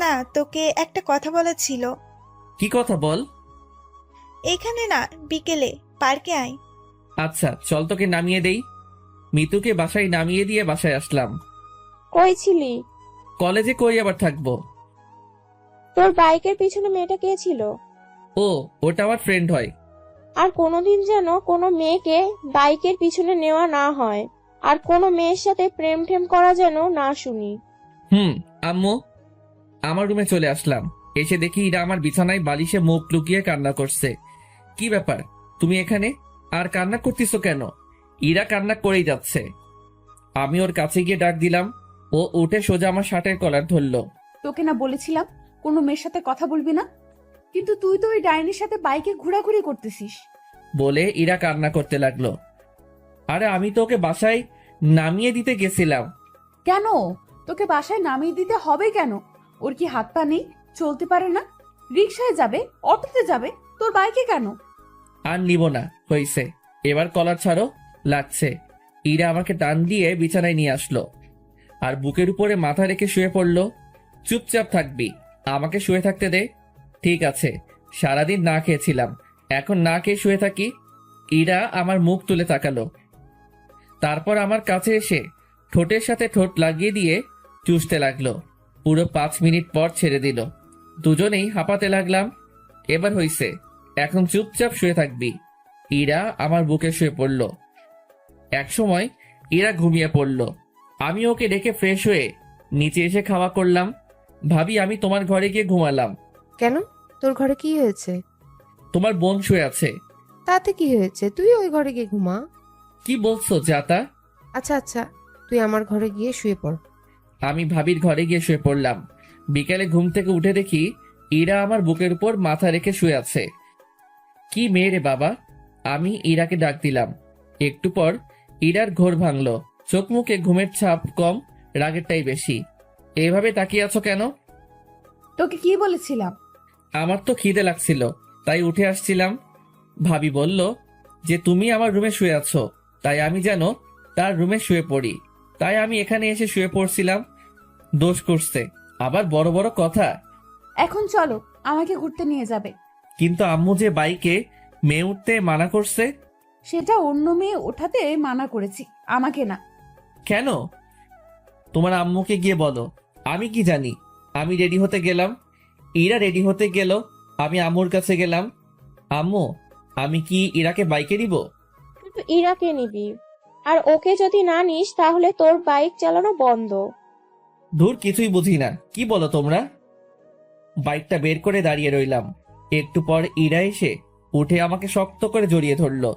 না, তোকে একটা কথা বলার ছিল। কি কথা বল। এখানে না, বিকেলে পার্কে আয়। আচ্ছা চল, তোকে নামিয়ে দেই। মিতুকে বাসায় নামিয়ে দিয়ে বাসায় আসলাম। কই ছিলি? কলেজে কই আবার থাকবো। তোর বাইকের পিছনে মেয়েটা কে ছিল? ও, ওটা আমার ফ্রেন্ড হয়। আর কোনোদিন যেন কোনো মেয়েকে বাইকের পিছনে নেওয়া না হয়, আর কোনো মেয়ের সাথে প্রেম টেম করা যেন না শুনি। আম্মু, আমার রুমে চলে আসলাম। এসে দেখি ইরা আমার বিছানায় বালিশে মুখ লুকিয়ে কান্না করছে। কি ব্যাপার, তুমি এখানে আর কান্না করতেছো কেন? ইরা কান্না করেই যাচ্ছে। আমি ওর কাছে গিয়ে ডাক দিলাম। ও উঠে সোজা আমার শার্টের কলার ধরলো। তোকে না বলেছিলাম কোনো মেয়ের সাথে কথা বলবি না, কিন্তু তুই তো ওই ডাইনির সাথে বাইকে ঘোরাঘুরি করতেছিস। বলে ইরা কান্না করতে লাগলো। আরে আমি তো ওকে বাসায় নামিয়ে দিতে গেছিলাম। কেন তোকে বাসায় নামিয়ে দিতে হবে কেন? ওর কি হাত পা নেই, চলতে পারে না? রিক্সায় যাবে, অটোতে যাবে, তোর বাইকে কেন? আর নিব না, হইছে। এবার কলার ছাড়ো, লাগছে। ইরা আমাকে টান দিয়ে বিছানায় নিয়ে আসলো আর বুকের উপরে মাথা রেখে শুয়ে পড়লো। চুপচাপ থাকবি, আমাকে শুয়ে থাকতে দে। ঠিক আছে, সারাদিন না খেয়েছিলাম, এখন না খেয়ে শুয়ে থাকি। ইরা আমার মুখ তুলে তাকালো, তারপর আমার কাছে এসে ঠোঁটের সাথে ঠোঁট লাগিয়ে দিয়ে চুষতে লাগলো। পুরো 5 মিনিট পর ছেড়ে দিল। দুজনেই হাঁপাতে লাগলাম। এবার হইছে, এখন চুপচাপ শুয়ে থাকবি। ইরা আমার বুকে শুয়ে পড়ল। একসময় ইরা ঘুমিয়ে পড়ল। আমি ওকে ডেকে ফ্রেশ হয়ে নিচে এসে খাওয়া করলাম। ভাবি, আমি তোমার ঘরে গিয়ে ঘুমালাম। কেন, তোর ঘরে কি হয়েছে? তোমার বোন শুয়ে আছে। তাতে কি হয়েছে, তুই ওই ঘরে গিয়ে ঘুমা। কি বলছো জাতা? আচ্ছা আচ্ছা, তুই আমার ঘরে গিয়ে শুয়ে পড়। আমি ভাবির ঘরে গিয়ে শুয়ে পড়লাম। বিকেলে ঘুম থেকে উঠে দেখি ইরা আমার বুকের উপর মাথা রেখে শুয়ে আছে। কি মেয়ে রে বাবা। আমি ইরাকে ডাক দিলাম। একটু পর ইরার ঘোর ভাঙলো। চোখ মুখে ঘুমের ছাপ কম, রাগেরটাই বেশি। এভাবে তাকিয়ে আছো কেন? তোকে কি বলেছিলাম? আমার তো খিদে লাগছিল, তাই উঠে আসছিলাম। ভাবি বলল যে তুমি আমার রুমে শুয়ে আছো, তাই আমি যেন তার রুমে শুয়ে পড়ি। তাই আমি এখানে এসে শুয়ে পড়ছিলাম। দোষ করছে, আবার বড় বড় কথা। এখন চলো, আমাকে ঘুরতে নিয়ে যাবে। কিন্তু আম্মু যে বাইকে মেয়ে উঠতে মানা করছে। সেটা অন্য মেয়ে ওঠাতে মানা করেছি, আমাকে না। কেন? তোমার আম্মুকে গিয়ে বলো, আমি কি জানি। আমি রেডি হতে গেলাম, ইরা রেডি হতে গেল, আমি আম্মুর কাছে গেলাম। আম্মু, আমি কি ইরাকে বাইকে নিব? কিন্তু ইরাকে নিবি, আর ওকে যদি না নিস তাহলে তোর বাইক চালানো বন্ধ। ধুর, কিছুই বুঝি না, কি বলো তোমরা? বাইকটা বের করে দাঁড়িয়ে রইলাম। একটু পর ইরা এসে উঠে আমাকে শক্ত করে জড়িয়ে ধরলো।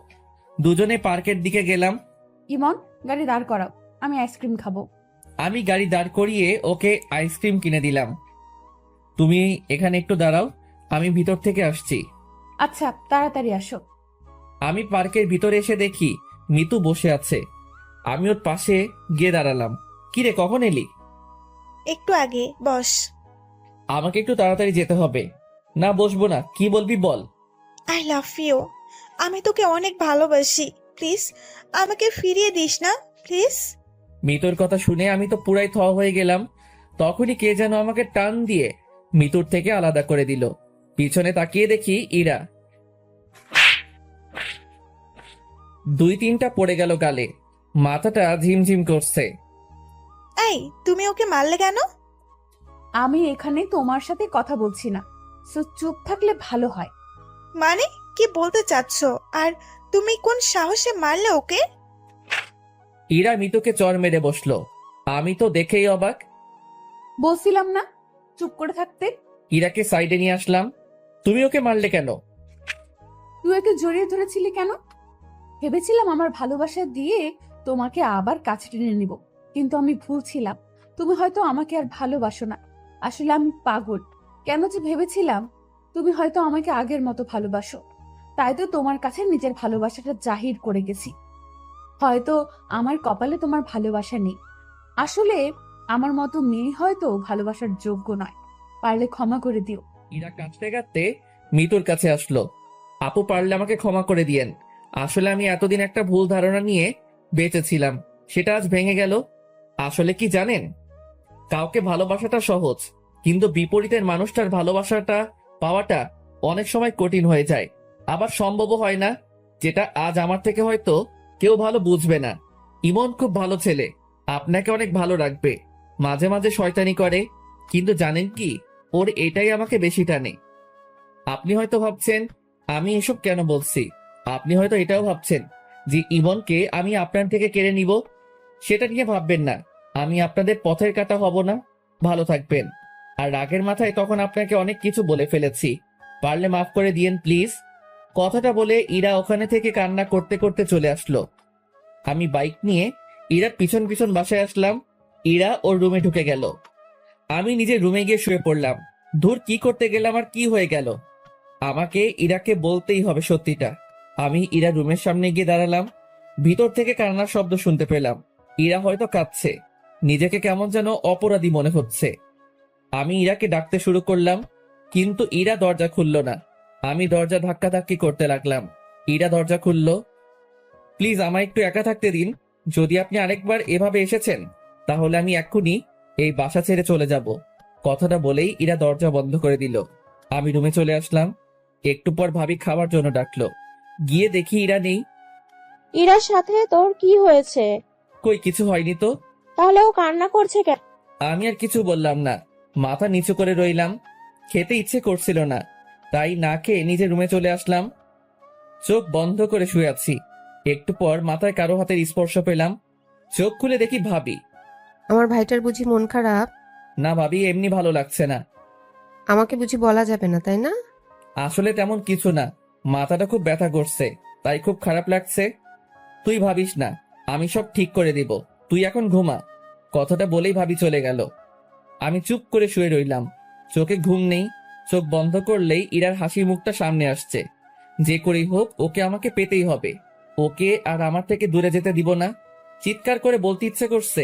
দুজনে পার্কের দিকে গেলাম। ইমন, গাড়ি দাঁড় করাও, আমি আইসক্রিম খাবো। আমি গাড়ি দাঁড় করিয়ে ওকে আইসক্রিম কিনে দিলাম। তুমি এখানে একটু দাঁড়াও, আমি ভিতর থেকে আসছি। আচ্ছা, তাড়াতাড়ি আসো। আমি পার্কের ভিতরে এসে দেখি মিতু বসে আছে। আমি ওর পাশে গিয়ে দাঁড়ালাম। কিরে, কখন এলি? একটু আগে, বস। আমাকে একটু তাড়াতাড়ি যেতে হবে। না, বসবো না, কি বলবি বল। I love you. আমি তোকে অনেক ভালোবাসি। প্লিজ আমাকে ফিরিয়ে দিস না, প্লিজ। মিতুর কথা শুনে আমি তো পুরাই থ হয়ে গেলাম। তখনই কে যেন আমাকে টান দিয়ে মিতুর থেকে আলাদা করে দিল। পিছনে তাকিয়ে দেখি ইরা। 2-3টা পড়ে গেল গালে, মাথাটা ঝিমঝিম করছে। এই, তুমি ওকে মারলে কেন? আমি এখানে তোমার সাথে কথা বলছি না, সো চুপ থাকলে ভালো হয়। মানে কি বলতে চাচ্ছ? আর তুমি কোন সাহসে মারলে ওকে? ইরা মিতুকে চর মেরে বসলো। আমি তো দেখেই অবাক। বলছিলাম না চুপ করে থাকতে? ইরাকে সাইডে নিয়ে আসলাম। তুমি ওকে মারলে কেন? তুই একে জড়িয়ে ধরেছিলি কেন? ভেবেছিলাম আমার ভালোবাসা দিয়ে তোমাকে আবার কাছে টেনে নিব, কিন্তু আমি ভুল ছিলাম। তুমি হয়তো আমাকে আর ভালোবাসো না। আসলে আমি পাগল। কেন যে ভেবেছিলাম তুমি হয়তো আমাকে আগের মতো ভালোবাসো, তাই তো তোমার কাছে নিজের ভালোবাসাটা জাহির করে গেছি। হয়তো আমার কপালে তোমার ভালোবাসা নেই। আসলে আমার মতো মেয়ে হয়তো ভালোবাসার যোগ্য নয়। পারলে ক্ষমা করে দিও। ইরা কাঁদতে কাঁদতে মিতুর কাছে আসলো। আপু, পারলে আমাকে ক্ষমা করে দিয়েন। আসলে আমি এতদিন একটা ভুল ধারণা নিয়ে বেঁচেছিলাম, সেটা আজ ভেঙে গেল। আসলে কি জানেন, কাউকে ভালোবাসাটা সহজ, কিন্তু বিপরীতের মানুষটার ভালোবাসাটা পাওয়াটা অনেক সময় কঠিন হয়ে যায়, আবার সম্ভবও হয় না। যেটা আজ আমার থেকে হয়তো কেউ ভালো বুঝবে না। ইমন খুব ভালো ছেলে, আপনাকে অনেক ভালো রাখবে, মাঝে মাঝে শয়তানি করে, কিন্তু জানেন কি, ওর এটাই আমাকে বেশি টানে। আপনি হয়তো ভাবছেন আমি এসব কেন বলছি, আপনি হয়তো এটাও ভাবছেন যে ইমনকে আমি আপনার থেকে কেড়ে নিব। সেটা নিয়ে ভাববেন না, আমি আপনাদের পথের কাঁটা হব না। ভালো থাকবেন। আর রাগের মাথায় তখন আপনাকে অনেক কিছু বলে ফেলেছি, পারলে মাফ করে দিয়েন প্লিজ। কথাটা বলে ইরা ওখানে থেকে কান্না করতে করতে চলে আসলো। আমি বাইক নিয়ে ইরার পিছন পিছন বাসায় আসলাম। ইরা ওর রুমে ঢুকে গেল। আমি নিজের রুমে গিয়ে শুয়ে পড়লাম। ধুর, কি করতে গেলাম আর কি হয়ে গেল। আমাকে ইরাকে বলতেই হবে সত্যিটা। আমি ইরা রুমের সামনে গিয়ে দাঁড়ালাম। ভিতর থেকে কান্নার শব্দ শুনতে পেলাম। ইরা হয়তো কাঁদছে, নিজেকে কেমন যেন অপরাধী মনে হচ্ছে। আমি ইরাকে ডাকতে শুরু করলাম, কিন্তু ইরা দরজা খুলল না। আমি দরজা ধাক্কাধাক্কি করতে লাগলাম। ইরা দরজা খুলল। প্লিজ আমায় একটু একা থাকতে দিন। যদি আপনি আরেকবার এভাবে এসেছেন, তাহলে আমি এক্ষুনি এই বাসা ছেড়ে চলে যাব। কথাটা বলেই ইরা দরজা বন্ধ করে দিল। আমি রুমে চলে আসলাম। একটু পর ভাবি খাওয়ার জন্য ডাকলো। গিয়ে দেখি ইরা নেই। ইরার সাথে তোর কি হয়েছে? কই, কিছু হয়নি তো। তাহলে ও কান্না করছে কেন? আমি আর কিছু বললাম না, মাথা নিচু করে রইলাম। খেতে ইচ্ছে করছিল না, তাই না খেয়ে নিজের রুমে চলে আসলাম। চোখ বন্ধ করে শুয়ে আছি। একটু পর মাথায় কারো হাতের স্পর্শ পেলাম। চোখ খুলে দেখি ভাবি। আমার ভাইটার বুঝি মন খারাপ? না ভাবি, এমনি ভালো লাগছে না। আমাকে বুঝি বলা যাবে না, তাই না? আসলে তেমন কিছু না, মাথাটা খুব ব্যথা করছে, তাই খুব খারাপ লাগছে। তুই ভাবিস না, আমি সব ঠিক করে দিব, তুই এখন ঘুমা। কথাটা বলেই ভাবি চলে গেল। আমি চুপ করে শুয়ে রইলাম। চোখে ঘুম নেই। চোখ বন্ধ করলেই ইরার হাসি মুখটা সামনে আসছে। যে করেই হোক ওকে আমাকে পেতেই হবে। ওকে আর আমার থেকে দূরে যেতে দিব না। চিৎকার করে বলতে ইচ্ছে করছে,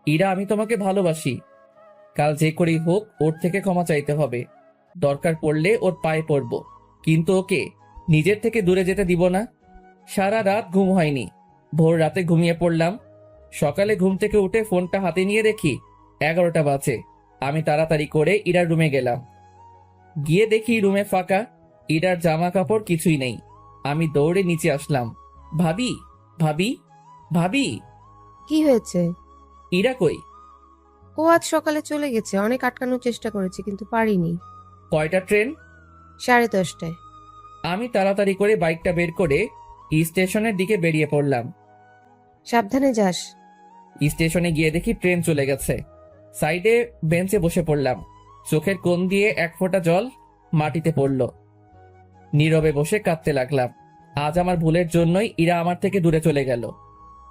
ইরা, আমি তোমাকে ভালোবাসি। কাল যে করেই হোক ওর থেকে ক্ষমা চাইতে হবে। দরকার পড়লে ওর পায়ে পড়ব, কিন্তু ওকে নিজের থেকে দূরে যেতে দিব না। সারা রাত ঘুম হয়নি। ভোর রাতে ঘুমিয়ে পড়লাম। সকালে ঘুম থেকে উঠে ফোনটা হাতে নিয়ে দেখি 11টা বাজে। আমি তাড়াতাড়ি করে ইরার রুমে গেলাম। গিয়ে দেখি রুমে ফাঁকা, ইরার জামা কাপড় কিছুই নেই। আমি দৌড়ে নিচে আসলাম। ভাবি, ভাবি, ভাবি। কি হয়েছে? ইরা কই? ও আজ সকালে চলে গেছে। অনেক আটকানোর চেষ্টা করেছি কিন্তু পারিনি। কয়টা ট্রেন? 10:30টায়। আমি তাড়াতাড়ি করে বাইকটা বের করে স্টেশনের দিকে বেরিয়ে পড়লাম। সাবধানে যাস। স্টেশনে গিয়ে দেখি ট্রেন চলে গেছে। সাইডে বেঞ্চে বসে পড়লাম। চোখের কোণ দিয়ে এক ফোঁটা জল মাটিতে পড়ল। নীরবে বসে কাঁদতে লাগলাম। আজ আমার ভুলের জন্যই ইরা আমার থেকে দূরে চলে গেল।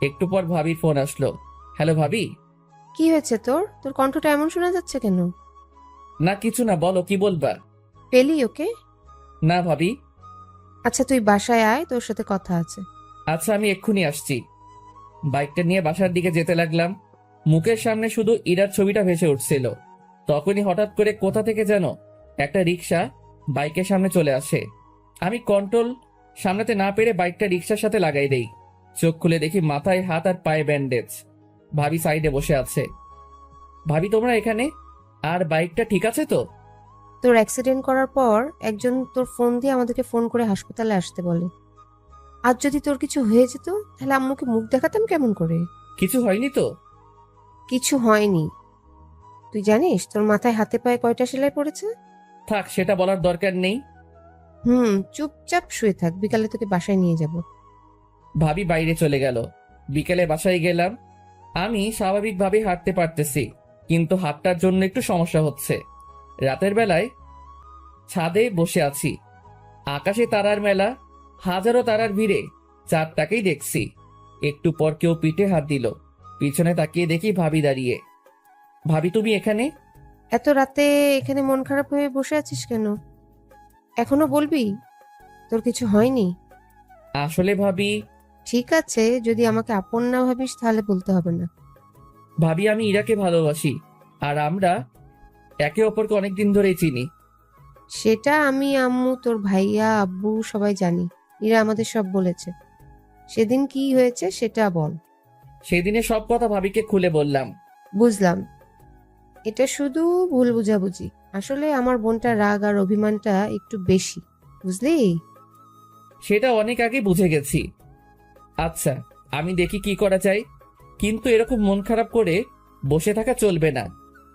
একটু পর ভাবির ফোন আসলো। হ্যালো ভাবি। কি হয়েছে তোর? তোর কণ্ঠটা এমন শোনা যাচ্ছে কেন? না কিছু না, বলো কি বলবা। পেলি ওকে? না ভাবি। আচ্ছা তুই বাসায় আয়, তোর সাথে কথা আছে। আচ্ছা আমি এক্ষুনি আসছি। বাইকটা নিয়ে বাসার দিকে যেতে লাগলাম। মুখের সামনে শুধু ইরার ছবিটা ভেসে উঠছিল। তখনই হঠাৎ করে কোথা থেকে যেন একটা রিক্সা বাইকের সামনে চলে আসে। আমি কন্ট্রোল সামলাতে না পেরে বাইকটা রিক্সার সাথে লাগাই দেই। চোখ খুলে দেখি মাথায় হাত আর পায়ে ব্যান্ডেজ। ভাবি সাইডে বসে আছে। ভাবি তোমরা এখানে? আর বাইকটা ঠিক আছে তো? তোর অ্যাক্সিডেন্ট করার পর একজন তোর ফোন দিয়ে আমাদেরকে ফোন করে হাসপাতালে আসতে বলে। আজ যদি তোর কিছু হয়ে যেত তাহলে আম্মুকে মুখ দেখাতাম কেমন করে? কিছু হয়নি তো? কিছু হয়নি। তুই জানিস তোর মাথায় হাতে পায়ে কয়টা সেলাই পড়েছে? থাক, সেটা বলার দরকার নেই। চুপচাপ শুয়ে থাক, বিকালে তোকে বাসায় নিয়ে যাব। ভাবি বাইরে চলে গেল। বিকেলে বাসায় গেলাম। আমি স্বাভাবিকভাবে হাঁটতে পারতেছি, কিন্তু হাতটার জন্য একটু সমস্যা হচ্ছে। রাতের বেলায় ছাদে বসে আছি। আকাশে তারার মেলা, হাজারো তারার ভিড়ে চাঁদটাকেই দেখছি। একটু পর কেউ পিঠে হাত দিল। পিছনে তাকিয়ে দেখি ভাবি দাঁড়িয়ে। ভাবি তুমি এখানে? এত রাতে এখানে মন খারাপ হয়ে বসে আছিস কেন? এখনো বলবি তোর কিছু হয়নি? আসলে ভাবি। ঠিক আছে, যদি আমাকে আপন না ভাবিস তাহলে বলতে হবে না। ভাবি আমি ইরাকে ভালোবাসি, আর আমরা একে অপরকে অনেকদিন ধরেই চিনি। সেটা আমি, আম্মু, তোর ভাইয়া, আব্বু সবাই জানি। এরা আমাদের সব বলেছে। সেদিন কি হয়েছে সেটা বল। সেদিনে সব কথা ভাবিকে খুলে বললাম। বুঝলাম, এটা শুধু ভুল বুঝাবুঝি। আসলে আমার বোনটা রাগ আর অভিমানটা একটু বেশি, বুঝলি? সেটা অনেক আগে বুঝে গেছি। আচ্ছা আমি দেখি কি করা যায়, কিন্তু এরকম মন খারাপ করে বসে থাকা চলবে না।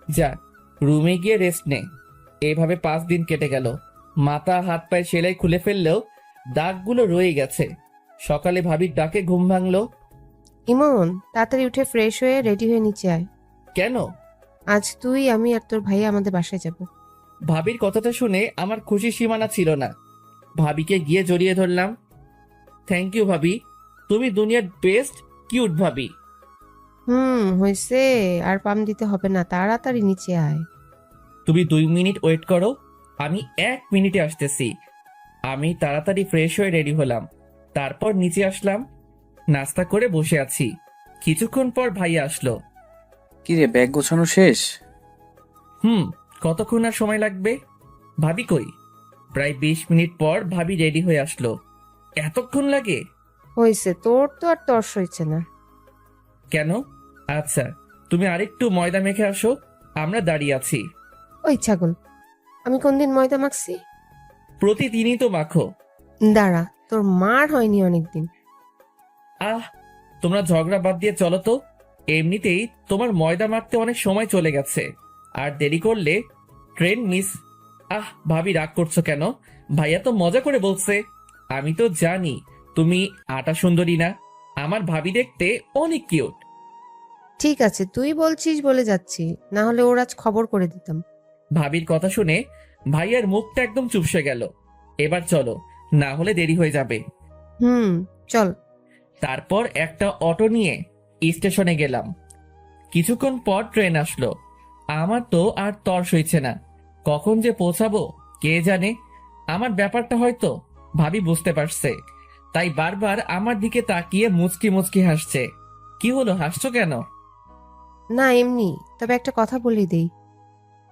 যা রুমে গিয়ে রেস্ট নে। এইভাবে 5 দিন কেটে গেল। মাথা হাত পায়ে সেলাই খুলে ফেললেও দাগগুলো রয়ে গেছে। সকালে ভাবির ডাকে ঘুম ভাঙলো। ইমন, তাড়াতাড়ি উঠে ফ্রেশ হয়ে রেডি হয়ে নিচে আয়। কেন? আজ তুই, আমি আর তোর ভাইয়া আমাদের বাসায় যাব। ভাবির কথাটা শুনে আমার খুশির সীমানা ছিল না। ভাবিকে গিয়ে জড়িয়ে ধরলাম। থ্যাংক ইউ ভাবি, তুমি দুনিয়ার বেস্ট কিউট ভাবি। হয়েছে, আর পাম দিতে হবে না, তাড়াতাড়ি নিচে আয়। তুমি 2 মিনিট ওয়েট করো, আমি 1 মিনিটে আসতেছি। আমি তাড়াতাড়ি ফ্রেশ হয়ে রেডি হলাম। তারপর নিচে আসলাম। নাস্তা করে বসে আছি। কিছুক্ষণ পর ভাইয়া আসলো। কি রে, ব্যাগ গোছানো শেষ? কতক্ষণ আর সময় লাগবে? ভাবি কই? প্রায় 20 মিনিট পর ভাবি রেডি হয়ে আসলো। এতক্ষণ লাগে? হয়েছে, তোর তো আর তর্স হয়েছে না। কেন? আচ্ছা তুমি আরেকটু ময়দা মেখে আসো, আমরা দাঁড়িয়ে আছি। ওই ছাগল, আমি কোনদিন ময়দা মাখছি? প্রতিদিনই তো মাখো। দাঁড়া, তোর মার হয়নি অনেকদিন। তোমরা ঝগড়া বাদ দিয়ে চলো তো। এমনিতেই তোমার ময়দা মাখতে অনেক সময় চলে গেছে, আর দেরি করলে ট্রেন মিস। ভাবি রাগ করছো কেন? ভাইয়া তো মজা করে বলছে। আমি তো জানি তুমি আটা সুন্দরী না। আমার ভাবি দেখতে অনেক কিউট। ঠিক আছে, তুই বলছিস বলে যাচ্ছি, না হলে ওর আজ খবর করে দিতাম। ভাবির কথা শুনে ভাইয়ার মুখটা একদম চুপসে গেল। এবার চলো, না হলে দেরি হয়ে যাবে। চল। তারপর একটা অটো নিয়ে স্টেশনে গেলাম। কিছুক্ষণ পর ট্রেন আসলো। আমার তো আর তর সইছে না, কখন যে পৌঁছাবো কে জানে। আমার ব্যাপারটা হয়তো ভাবি বুঝতে পারছে, তাই বারবার আমার দিকে তাকিয়ে মুচকি মুচকি হাসছে। কি হলো, হাসছো কেন? না এমনি, তবে একটা কথা বলে দেই,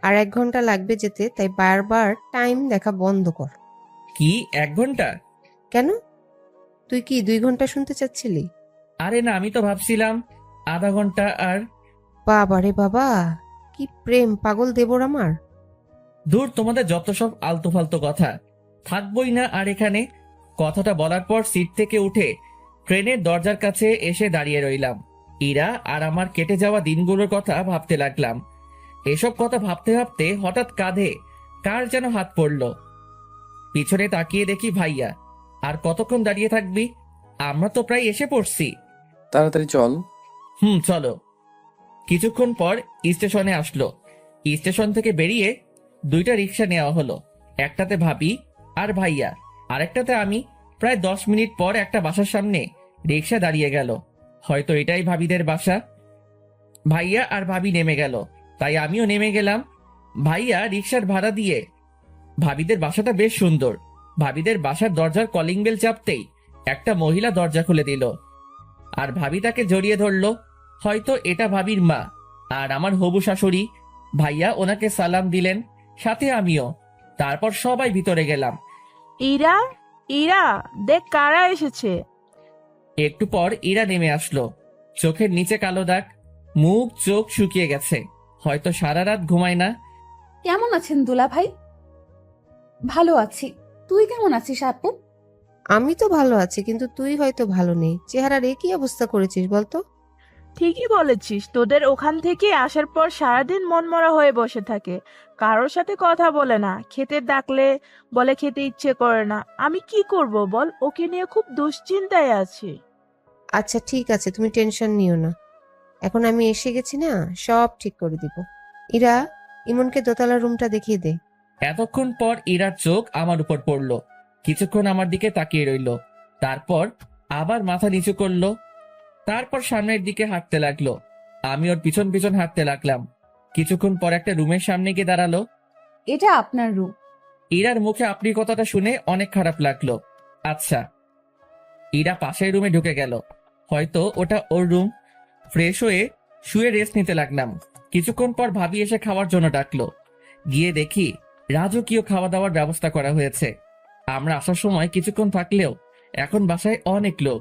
আর 1 ঘন্টা লাগবে যেতে, তাই বারবার টাইম দেখা বন্ধ কর। কি 1 ঘন্টা? কেন, তুই কি 2 ঘন্টা শুনতে চাচ্ছিলি? আরে না, আমি তো ভাবছিলাম আধা ঘন্টা। আর বাবা রে বাবা, কি প্রেম পাগল দেবর আমার। দূর, তোমাদের যত সব আলতু ফালতু কথা। থাকবই না আর এখানে। কথাটা বলার পর সিট থেকে উঠে ট্রেনের দরজার কাছে এসে দাঁড়িয়ে রইলাম। ইরা আর আমার কেটে যাওয়া দিনগুলোর কথা ভাবতে লাগলাম। এসব কথা ভাবতে ভাবতে হঠাৎ কাঁধে কার যেন হাত পড়ল। পিছনে তাকিয়ে দেখি ভাইয়া। আর কতক্ষণ দাঁড়িয়ে থাকবি? আমরা তো প্রায় এসে পড়ছি। তাড়াতাড়ি চল। চলো। কিছুক্ষণ পর স্টেশনে আসলো। স্টেশন থেকে বেরিয়ে দুইটা রিক্সা নেওয়া হলো। একটাতে ভাবি আর ভাইয়া, আরেকটাতে আমি। প্রায় 10 মিনিট পর একটা বাসার সামনে রিক্সা দাঁড়িয়ে গেল। হয়তো এটাই ভাবিদের বাসা। ভাইয়া আর ভাবি নেমে গেল, তাই আমিও নেমে গেলাম। ভাইয়া রিক্সার ভাড়া দিয়ে। ভাবিদের বাসাটা বেশ সুন্দর। ভাবিদের বাসার দরজার কলিং বেল চাপতেই একটা মহিলা দরজা খুলে দিল, আর ভাবি তাকে জড়িয়ে ধরলো। হয়তো এটা ভাবির মা আর আমার হবু শাশুড়ি। ভাইয়া ওনাকে সালাম দিলেন, সাথে আমিও। তারপর সবাই ভিতরে গেলাম। ইরা, ইরা, দেখ কারা এসেছে। একটু পর ইরা নেমে আসলো। চোখের নিচে কালো দাগ, মুখ চোখ শুকিয়ে গেছে। হয়তো সারা রাত ঘুমায় না। কেমন আছেন দুলা ভাই? ভালো আছি। তুই কেমন আছিস আপু? আমি তো ভালো আছি, কিন্তু তুই হয়তো ভালো নেই। চেহারার এ কি অবস্থা করেছিস বলতো? ঠিকই বলেছিস, তোদের ওখান থেকে আসার পর সারাদিন মনমরা হয়ে বসে থাকে, কারোর সাথে কথা বলে না। খেতে ডাকলে বলে খেতে ইচ্ছে করে না। আমি কি করব বল, ওকে নিয়ে খুব দুশ্চিন্তায় আছি। আচ্ছা ঠিক আছে, তুমি টেনশন নিও না। এখন আমি এসে গেছি না, সব ঠিক করে দিব। ইরা, ইমনকে দোতলার রুমটা দেখিয়ে দে। এতক্ষণ পর ইরার চোখ আমার উপর পড়লো। কিছুক্ষণ আমার দিকে তাকিয়ে রইলো, তারপর আবার মাথা নিচু করলো। তারপর সামনের দিকে হাঁটতে লাগলো। আমি ওর পিছন পিছন হাঁটতে লাগলাম। কিছুক্ষণ পর একটা রুমের সামনে গিয়ে দাঁড়ালো। এটা আপনার রুম। ইরার মুখে আপনি কথাটা শুনে অনেক খারাপ লাগলো। আচ্ছা। ইরা পাশের রুমে ঢুকে গেল। হয়তো ওটা ওর রুম। ফ্রেশ হয়ে শুয়ে রেস্ট নিতে লাগলাম। কিছুক্ষণ পর ভাবি এসে খাওয়ার জন্য ডাকলো। গিয়ে দেখি রাজকীয় খাওয়া দাওয়ার ব্যবস্থা করা হয়েছে। আমরা আসার সময় কিছুক্ষণ থাকলেও এখন বাসায় অনেক লোক।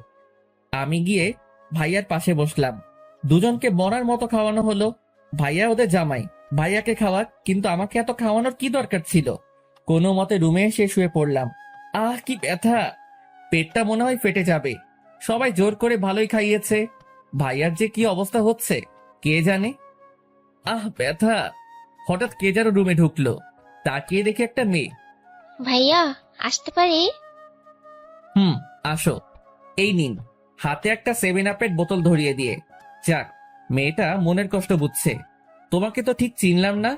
আমি গিয়ে ভাইয়ার পাশে বসলাম। দুজনকে মরার মতো খাওয়ানো হলো। ভাইয়া ওদের জামাই, ভাইয়াকে খাওয়াক, কিন্তু আমাকে এত খাওয়ানোর কি দরকার ছিল? কোনো মতে রুমে এসে শুয়ে পড়লাম। আহ, কি ব্যথা! পেটটা মনে হয় ফেটে যাবে। সবাই জোর করে ভালোই খাইয়েছে। ভাইয়ার যে কি অবস্থা হচ্ছে কে জানে। আহ, ব্যথা! হঠাৎ কে যেন রুমে ঢুকলো। তাকিয়ে দেখি একটা মেয়ে। ভাইয়া, আসতে পারি? আসো। এই নিন। হাতে একটা 7 আপের বোতল ধরিয়ে দিয়ে। যাক, মেয়েটা মনের কষ্ট বুঝছে। তোমাকে তো ঠিক চিনলাম না।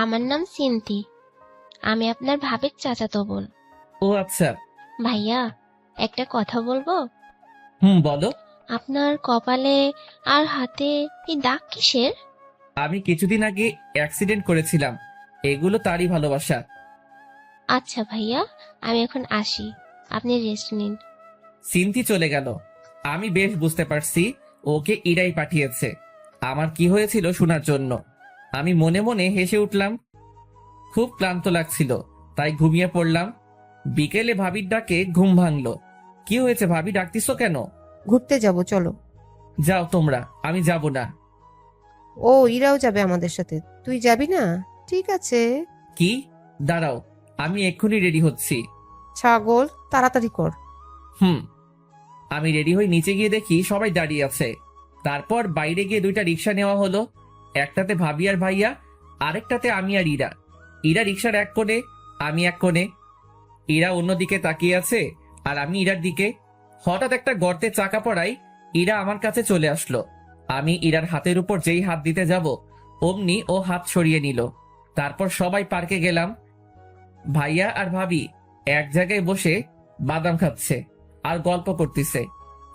আমার নাম সিনথি, আমি আপনার ভাবির চাচাতো বোন। ও আচ্ছা। ভাইয়া, একটা কথা বলবো? বলো। আপনার কপালে আর হাতে এই দাগ কিসের? আমি কিছুদিন আগে অ্যাক্সিডেন্ট করেছিলাম। এগুলো তারই ভালোবাসা। আচ্ছা ভাইয়া, আমি এখন আসি, আপনি রেস্ট নিন। সিনথি চলে গেল। আমি বেশ বুঝতে পারছি ওকে ইরাই পাঠিয়েছে আমার কি হয়েছিল শোনার জন্য। আমি মনে মনে হেসে উঠলাম। খুব ক্লান্ত লাগছিল, তাই ঘুমিয়ে পড়লাম। বিকেলে ভাবির ডাকে ঘুম ভাঙলো। কি হয়েছে ভাবি, ডাকতিছো কেন? ঘুরতে যাব, চলো। যাও তোমরা, আমি যাব না। ও, ইরাও যাবে আমাদের সাথে, তুই যাবি না? ঠিক আছে। কি? দাঁড়াও, আমি এক্ষুনি রেডি হচ্ছি। ছাগল, তাড়াতাড়ি কর। আমি রেডি হয়ে নিচে গিয়ে দেখি সবাই দাঁড়িয়ে আছে। তারপর বাইরে গিয়ে দুইটা রিক্সা নেওয়া হলো। একটাতে ভাবি আর ভাইয়া, আরেকটাতে আমি আর ইরা। ইরা রিক্সার এক কোণে, আমি এক কোণে। ইরা অন্যদিকে তাকিয়ে আছে আর আমি ইরার দিকে। হঠাৎ একটা গর্তে চাকা পড়ায় ইরা আমার কাছে চলে আসলো। আমি ইরার হাতের উপর যেই হাত দিতে যাব অমনি ও হাত সরিয়ে নিল। তারপর সবাই পার্কে গেলাম। ভাইয়া আর ভাবি এক জায়গায় বসে বাদাম খাচ্ছে আর গল্প করতেছে,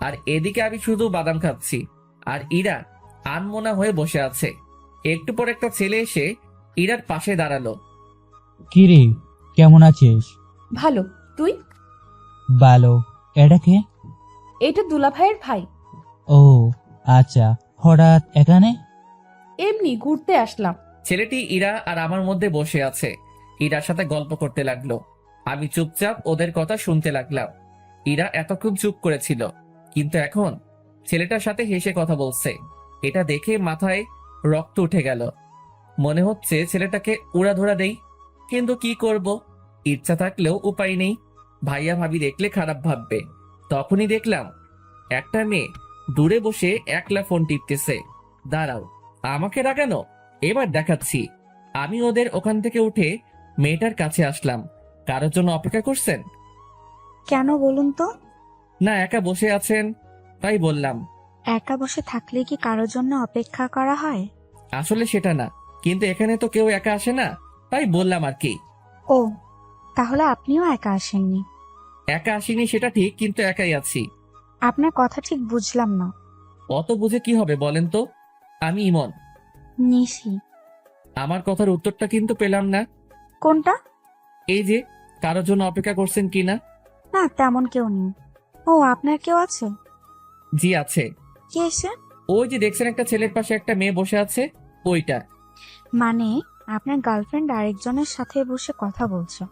আর এদিকে আমি শুধু বাদাম খাচ্ছি আর ইরা আনমনা হয়ে বসে আছে। একটু পর একটা ছেলে এসে ইরার পাশে দাঁড়ালো। কিরে, কেমন আছিস? ভালো। তুই? ভালো। এটা কে? এটা দুলা ভাইয়ের ভাই। ও আচ্ছা, হঠাৎ এখানে? এমনি ঘুরতে আসলাম। ছেলেটি ইরা আর আমার মধ্যে বসে আছে। ইরার সাথে গল্প করতে লাগলো। আমি চুপচাপ ওদের কথা শুনতে লাগলাম। ইরা এতক্ষণ চুপ করেছিল, কিন্তু এখন ছেলেটার সাথে হেসে কথা বলছে। এটা দেখে মাথায় রক্ত উঠে গেল। মনে হচ্ছে ছেলেটাকে উড়াধরা দেই, কিন্তু কি করব, ইচ্ছা থাকলেও উপায় নেই। ভাইয়া ভাবি দেখলে খারাপ ভাববে। তখনই দেখলাম একটা মেয়ে দূরে বসে একলা ফোন টিপতেছে। দাঁড়াও, আমাকে ডাকানো? এবার দেখাচ্ছি। আমি ওদের ওখান থেকে উঠে মেয়েটার কাছে আসলাম। কারোর জন্য অপেক্ষা করছেন? কেন বলুন তো? না, একা বসে আছেন তাই বললাম। একা বসে থাকলে কি কারোর জন্য অপেক্ষা করা হয়? আসলে সেটা না, কিন্তু এখানে তো কেউ একা আসে না, তাই বললাম আর কি। ও, তাহলে আপনিও একা আসেননি? একা আসিনি সেটা ঠিক, কিন্তু একাই আছি। আপনার কথা ঠিক বুঝলাম না। অত বুঝে কি হবে বলেন তো? আমি ইমন। নিশি। আমার কথার উত্তরটা কিন্তু পেলাম না। কোনটা? এই যে, কারোর জন্য অপেক্ষা করছেন কিনা। না, তেমন কেউ নেই। ও, আপনার কেউ আছে? জি আছে। কে এসে? ওই যে দেখছেন একটা ছেলের পাশে একটা মেয়ে বসে আছে, ওইটা। মানে আপনার গার্লফ্রেন্ড আরেকজনের সাথে বসে কথা বলছে,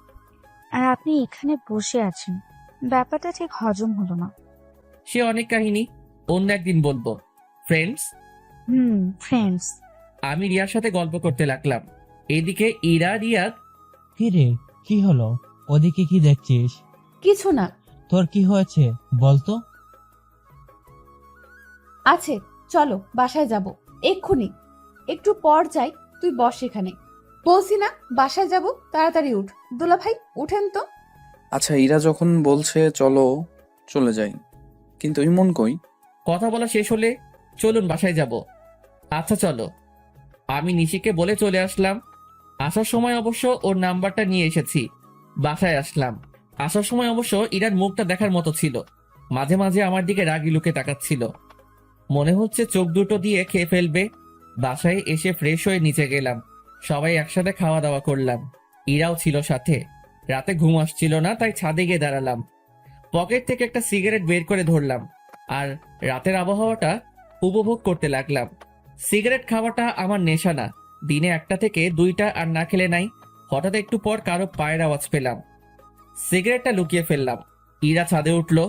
আর আপনি এখানে বসে আছেন? ব্যাপারটা ঠিক হজম হলো না। সে অনেক কাহিনী, অন্য একদিন বলবো। ফ্রেন্ডস। ফ্রেন্ডস। আমি রিয়ার সাথে গল্প করতে লাগলাম। এদিকে ইরা রিয়াদ। কি রে, কি হলো? ওদিকে কি দেখছিস? কিছু না। তোর কি হয়েছে বলতো? আছে, চলো বাসায় যাব এক্ষুনি। একটু পর যাই, তুই বস এখানে। বলছি না বাসায় যাব, তাড়াতাড়ি উঠ। দুলা ভাই উঠেন তো। আচ্ছা, ইরা যখন বলছে চলো, চলে যাই, কিন্তু ইমন কই? কথা বলা শেষ হলে চলুন বাসায় যাব। আচ্ছা চলো। আমি নিশিকে বলে চলে আসলাম। আসার সময় অবশ্য ওর নাম্বারটা নিয়ে এসেছি। বাসায় আসলাম। আসার সময় অবশ্য ইরার মুখটা দেখার মতো ছিল। মাঝে মাঝে আমার দিকে রাগি লুকে তাকাচ্ছিল। মনে হচ্ছে চোখ দুটো দিয়ে খেয়ে ফেলবে। বাসায় এসে ফ্রেশ হয়ে নিচে গেলাম। সবাই একসাথে খাওয়া দাওয়া করলাম। ইরাও ছিল সাথে। রাতে ঘুম আসছিল না, তাই ছাদে গিয়ে দাঁড়ালাম। পকেট থেকে একটা সিগারেট বের করে ধরলাম আর রাতের আবহাওয়াটা উপভোগ করতে লাগলাম। সিগারেট খাওয়াটা আমার নেশা না। দিনে একটা থেকে দুইটা আর না খেলে নাই। হঠাৎ একটু পর কারো পায়ের আওয়াজ পেলাম। সিগারেটটা লুকিয়ে ফেললাম। ইরা ছাদে উঠলো।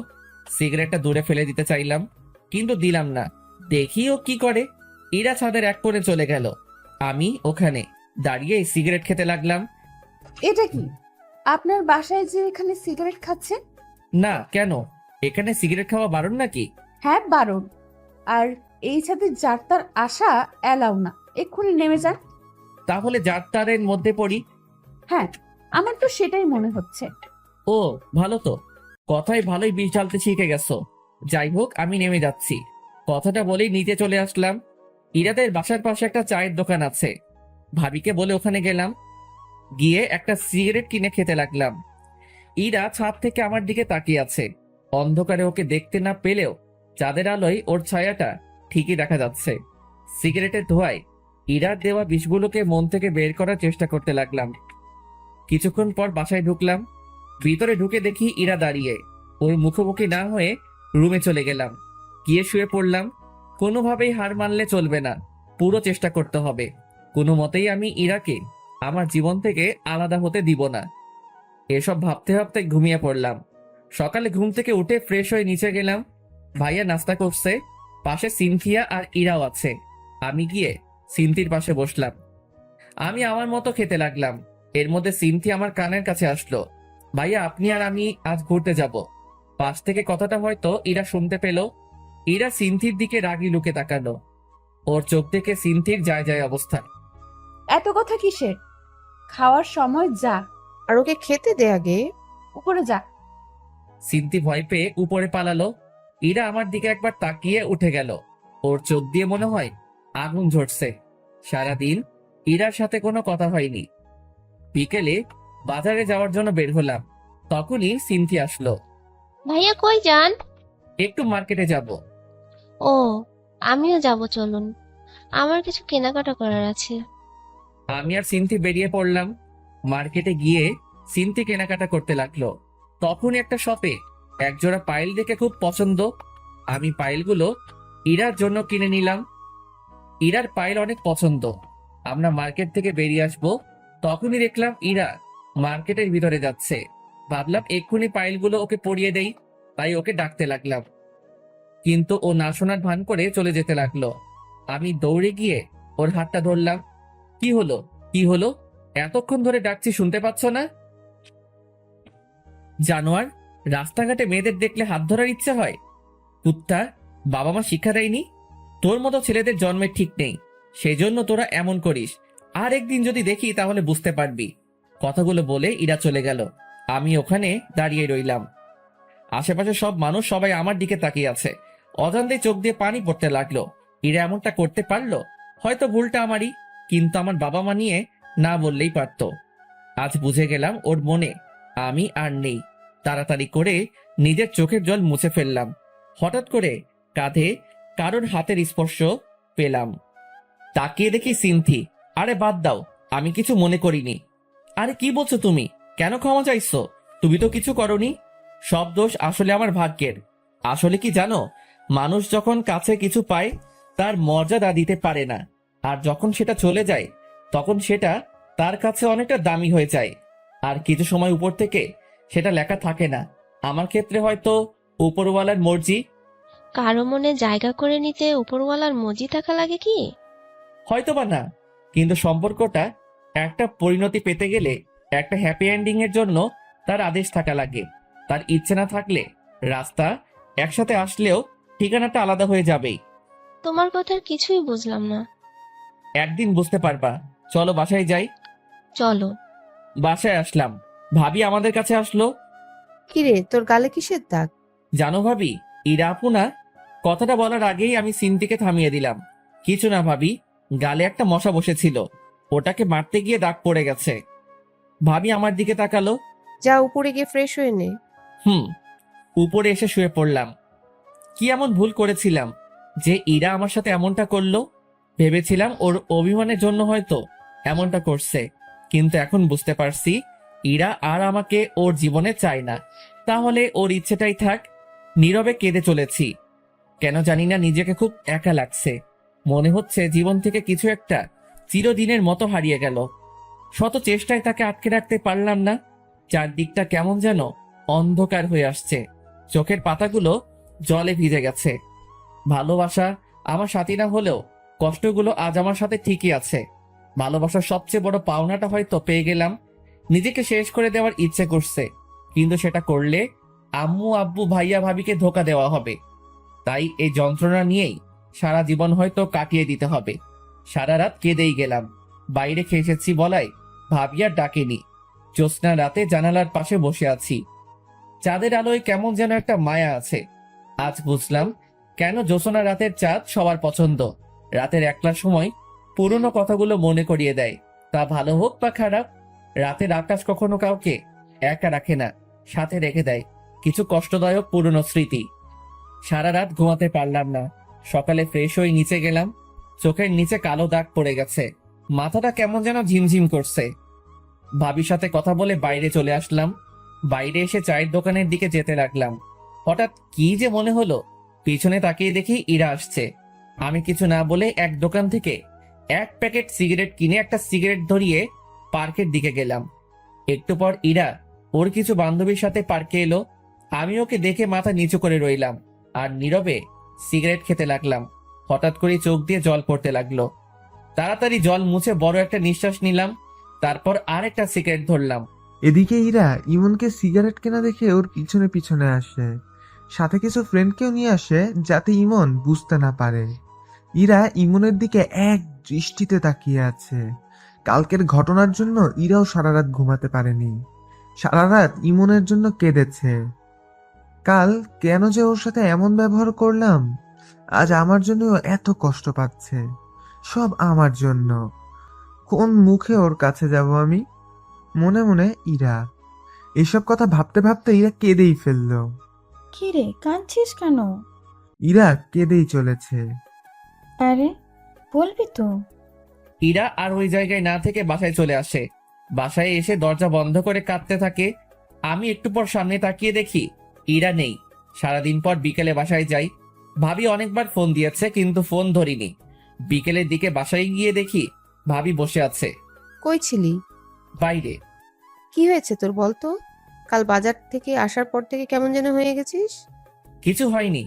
সিগারেটটা দূরে ফেলে দিতে চাইলাম, কিন্তু দিলাম না। দেখি ও কি করে। ইরা ছাদের এক কোণে চলে গেল। আমি ওখানে দাঁড়িয়ে সিগারেট খেতে লাগলাম। এটা কি আপনার বাসায় যে এখানে সিগারেট খাচ্ছে? না, কেন? এখানে সিগারেট খাওয়া বারণ নাকি? হ্যাঁ বারণ। আর এই সাথে যার তার আশা এলাও না। এক্ষুনি নেমে যান। তাহলে যার তারের মধ্যে পড়ি। হ্যাঁ, আমার তো সেটাই মনে হচ্ছে। ও, ভালো তো। কথায় ভালোই বিষ ঢালতে শিখে গেছো। যাই হোক, আমি নেমে যাচ্ছি। কথাটা বলেই নিচে চলে আসলাম। ইরাদের বাসার পাশে একটা চায়ের দোকান আছে। ভাবিকে বলে ওখানে গেলাম। গিয়ে একটা সিগারেট কিনে খেতে লাগলাম। ইরা ছাদ থেকে আমার দিকে তাকিয়ে আছে। অন্ধকারে ওকে দেখতে না পেলেও চাঁদের আলোয় ওর ছায়াটা ঠিকই দেখা যাচ্ছে। সিগারেটের ধোঁয়ায় ইরার দেওয়া বিষগুলোকে মন থেকে বের করার চেষ্টা করতে লাগলাম। কিছুক্ষণ পর বাসায় ঢুকলাম। ভিতরে ঢুকে দেখি ইরা দাঁড়িয়ে। ওর মুখোমুখি না হয়ে রুমে চলে গেলাম। গিয়ে শুয়ে পড়লাম। কোনোভাবেই হার মানলে চলবে না, পুরো চেষ্টা করতে হবে। কোনো মতেই আমি ইরাকে আমার জীবন থেকে আলাদা হতে দিব না। এসব ভাবতে ভাবতে ঘুমিয়ে পড়লাম। সকালে ঘুম থেকে উঠে ফ্রেশ হয়ে নিচে গেলাম। ভাইয়া নাস্তা করছে। পাশে সিনথিয়া আর ইরাও আছে। আমি গিয়ে সিনথির পাশে বসলাম। আমি আমার মতো খেতে লাগলাম। এর মধ্যে সিনথি আমার কানের কাছে আসলো। ভাইয়া, আপনি আর আমি আজ ঘুরতে যাব। পাশ থেকে কথাটা হয়তো ইরা শুনতে পেল। ইরা সিনথির দিকে রাগি লুকে তাকালো। ওর চোখ থেকে সিনথির যায় যায় অবস্থা। এত কথা কিসের? খাওয়ার সময় যা। আর ওকে খেতে দে আগে। উপরে যা। সিনথি ভয় পেয়ে উপরে পালালো। ইরা আমার দিকে একবার তাকিয়ে উঠে গেল। ওর চোখ দিয়ে মনে হয় আগুন ঝরছে। সারাদিন ইরার সাথে কোনো কথা হয়নি। বিকেলে বাজারে যাওয়ার জন্য বের হলাম। তখনই সিনথি আসলো। ভাইয়া কই যান? একটু মার্কেটে যাব। ও, আমিও যাব, চলুন। আমার কিছু কেনাকাটা করার আছে। আমি আর সিনথি বেরিয়ে পড়লাম। মার্কেটে গিয়ে সিনথি কেনাকাটা করতে লাগলো। তখন একটা শপে একজোড়া পাইল দেখে খুব পছন্দ। আমি পাইলগুলো ইরার জন্য কিনে নিলাম। ইরার পাইল অনেক পছন্দ। আমরা মার্কেট থেকে বেরিয়ে আসবো, তখনই দেখলাম ইরা মার্কেটের ভিতরে যাচ্ছে। ভাবলাম এক্ষুনি পাইলগুলো ওকে পরিয়ে দেই, তাই ওকে ডাকতে লাগলাম। কিন্তু ও না শোনার ভান করে চলে যেতে লাগলো। আমি দৌড়ে গিয়ে ওর হাতটা ধরলাম। কি হলো, কি হলো? এতক্ষণ ধরে ডাকছি, শুনতে পাচ্ছ না? জানোয়ার, রাস্তাঘাটে মেয়েদের দেখলে হাত ধরার ইচ্ছে হয়? কুত্তা, বাবা মা শিক্ষা দেয়নি? তোর মতো ছেলেদের জন্মের ঠিক নেই, সেজন্য তোরা এমন করিস। আর একদিন যদি দেখি তাহলে বুঝতে পারবি। কথাগুলো বলে ইরা চলে গেল। আমি ওখানে দাঁড়িয়ে রইলাম। আশেপাশে সব মানুষ সবাই আমার দিকে তাকিয়ে আছে। অজান্তে চোখ দিয়ে পানি পড়তে লাগলো। ইরা এমনটা করতে পারলো? হয়তো ভুলটা আমারই, কিন্তু আমার বাবা মা নিয়ে না বললেই পারতো। আজ বুঝে গেলাম ওর মনে আমি আর নেই। তাড়াতাড়ি করে নিজের চোখের জল মুছে ফেললাম। হঠাৎ করে কাঁধে কারোর হাতের স্পর্শ পেলাম। তাকিয়ে দেখি সিনথি। আরে বাদ দাও, আমি কিছু মনে করিনি। আরে কি বলছো তুমি? কেন ক্ষমা চাইছো? তুমি তো কিছু করনি। সব দোষ আসলে আমার ভাগ্যের। আসলে কি জানো, মানুষ যখন কাছে কিছু পায় তার মর্যাদা দিতে পারে না, আর যখন সেটা চলে যায় তখন সেটা তার কাছে অনেকটা দামি হয়ে যায়। আর কিছু সময় উপর থেকে সেটা লেখা থাকে না। আমার ক্ষেত্রে হয়তো উপরওয়ালার মর্জি। কারো মনে জায়গা করে নিতে উপরওয়ালার মজি থাকা লাগে কি? হয়তো বা না, কিন্তু সম্পর্কটা একটা পরিণতি পেতে গেলে, একটা হ্যাপি এন্ডিং এর জন্য তার আদেশ থাকা লাগে। তার ইচ্ছে না থাকলে রাস্তা একসাথে আসলেও ঠিকানাটা আলাদা হয়ে যাবেই। তোমার কথার কিছুই বুঝলাম না। একদিন বুঝতে পারবা। চলো বাসায় যাই। চলো। বাসায় আসলাম, ভাবি আমাদের কাছে আসলো। কিরে, তোর গালে কিসের দাগ? জানো ভাবি, ইরা আপু না? কথাটা বলার আগেই আমি সিনথিকে থামিয়ে দিলাম। কিছু না ভাবি, গালে একটা মশা বসেছিল, ওটাকে মারতে গিয়ে দাগ পড়ে গেছে। ভাবি আমার দিকে তাকালো। যা উপরে গিয়ে ফ্রেশ হয়ে নে। উপরে এসে শুয়ে পড়লাম। কি এমন ভুল করেছিলাম যে ইরা আমার সাথে এমনটা করলো? ভেবেছিলাম ওর অভিমানের জন্য হয়তো এমনটা করছে, কিন্তু এখন বুঝতে পারছি ইরা আর আমাকে ওর জীবনে চায় না। তাহলে ওর ইচ্ছেটাই থাক। নীরবে কেঁদে চলেছি। কেন জানি না নিজেকে খুব একা লাগছে। মনে হচ্ছে জীবন থেকে কিছু একটা চিরদিনের মতো হারিয়ে গেল। শত চেষ্টায় তাকে আটকে রাখতে পারলাম না। চারদিকটা কেমন যেন অন্ধকার হয়ে আসছে। চোখের পাতাগুলো জলে ভিজে গেছে। ভালোবাসা আমার সাথী না হলেও কষ্টগুলো আজ আমার সাথে ঠিকই আছে। ভালোবাসার সবচেয়ে বড় পাওনাটা হয়তো পেয়ে গেলাম। নিজেকে শেষ করে দেওয়ার ইচ্ছে করছে, কিন্তু সেটা করলে আম্মু আব্বু ভাইয়া ভাবিকে ধোকা দেওয়া হবে। তাই এই যন্ত্রণা নিয়েই সারা জীবন হয়তো কাটিয়ে দিতে হবে। সারা রাত কেঁদেই গেলাম। বাইরে খেয়ে এসেছি বলাই ভাবি আর ডাকেনি। জ্যোৎস্না রাতে জানালার পাশে বসে আছি। চাঁদের আলোয় কেমন যেন একটা মায়া আছে। আজ বুঝলাম কেন জ্যোৎস্না রাতের চাঁদ সবার পছন্দ। রাতের একলা সময় পুরনো কথাগুলো মনে করিয়ে দেয়, তা ভালো হোক বা খারাপ। রাতের আকাশ কখনো কাউকে একা রাখে না, সাথে রেখে দেয় কিছু কষ্টদায়ক পুরনো স্মৃতি। সারা রাত ঘুমাতে পারলাম না। সকালে ফ্রেশ হয়ে নিচে গেলাম। চোখের নিচে কালো দাগ পড়ে গেছে। মাথাটা কেমন যেন ঝিমঝিম করছে। ভাবির সাথে কথা বলে বাইরে চলে আসলাম। বাইরে এসে চায়ের দোকানের দিকে যেতে লাগলাম। হঠাৎ কি যে মনে হলো, পিছনে তাকিয়ে দেখি ইরা আসছে। আমি কিছু না বলে এক দোকান থেকে এক প্যাকেট সিগারেট কিনে একটা সিগারেট ধরিয়ে পার্কের দিকে গেলাম। একটু পর ইরা ওর কিছু বান্ধবীর সাথে পার্কে এলো। আমি ওকে দেখে মাথা নিচু করে রইলাম আর নীরবে সিগারেট খেতে লাগলাম। হঠাৎ করে চোখ দিয়ে জল পড়তে লাগলো। তাড়াতাড়ি জল মুছে বড় একটা নিঃশ্বাস নিলাম। তারপর আর একটা সিগারেট ধরলাম। এদিকে ইরা ইমনকে সিগারেট কেনা দেখে ওর পিছনে পিছনে আসে, সাথে কিছু ফ্রেন্ডকেও নিয়ে আসে যাতে ইমন বুঝতে না পারে। ইরা ইমনের দিকে এক দৃষ্টিতে তাকিয়ে আছে। কালকের ঘটনার জন্য ইরাও সারা রাত ঘুমাতে পারেনি। সারা রাত ইমনের জন্য কেঁদেছে। কাল কেন যে ওর সাথে এমন ব্যবহার করলাম, আজ আমার জন্য এত কষ্ট পাচ্ছে। সব আমার জন্য। কোন মুখে ওর কাছে যাব আমি? মনে মনে ইরা। এসব কথা ভাবতে ভাবতে ইরা কেঁদেই ফেললো। কি রে, কাঁদছিস কেন? ইরা কেঁদেই চলেছে। আরে বলবি তো? ইরা আর ওই জায়গায় না থেকে বাসায় চলে আসে। বাসায় এসে দরজা বন্ধ করে কাঁদতে থাকে। আমি একটু পর সামনে তাকিয়ে দেখি ইরা নেই। সারাদিন পর বিকেলে বাসায় যাই। ভাবি অনেকবার ফোন দিয়েছে, কিন্তু ফোন ধরিনি। বিকেলের দিকে বাসায় গিয়ে দেখি ভাবি বসে আছে। কই ছিলি? বাইরে। কি হয়েছে তোর বলতো? কাল বাজার থেকে আসার পর থেকে কেমন যেন হয়ে গেছিস। কিছু হয়নি।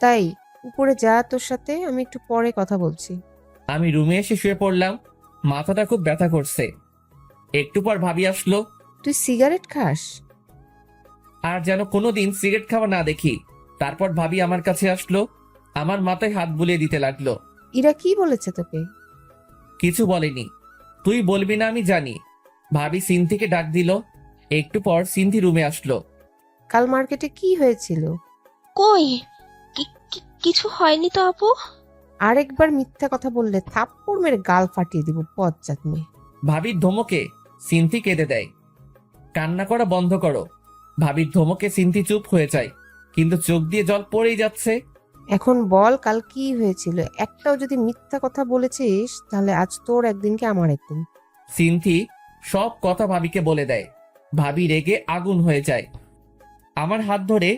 তাই উপরে যা, তোর সাথে আমি একটু পরে কথা বলছি। আমি রুমে এসে শুয়ে পড়লাম। মাথাটা খুব ব্যথা করছে। একটু পর ভাবি আসলো। তুই সিগারেট খাস? আর যেন কোনোদিন সিগারেট খাওয়া না দেখি। তারপর ভাবি আমার কাছে আসলো, আমার মাথায় হাত বুলিয়ে দিতে লাগলো। ইরা কি বলেছে তোকে? কিছু বলেনি। তুই বলবি না আমি জানি। ভাবি সিনথিকে ডাক দিল। একটু পর সিনথি রুমে আসলো। কাল মার্কেটে কি হয়েছিল? কই কিছু হয়নি তো আপু? আরেকবার মিথ্যা কথা বললে থাপ্পড় মেরে গাল ফাটিয়ে দিব, বজ্জাত মেয়ে। ভাবির ধমকে সিনথি কেঁদে দেয়। কান্না করা বন্ধ করো। ভাবির ধমকে সিনথি চুপ হয়ে যায়, কিন্তু চোখ দিয়ে জল পড়েই যাচ্ছে। এখন বল, কাল কি হয়েছিল? একটাও যদি মিথ্যা কথা বলেছিস তাহলে আজ তোর একদিন কি আমার একদিন। সিনথি সব কথা ভাবিকে বলে দেয়। ভাবি রেগে আগুন হয়ে যায়। আমার হাত ধরে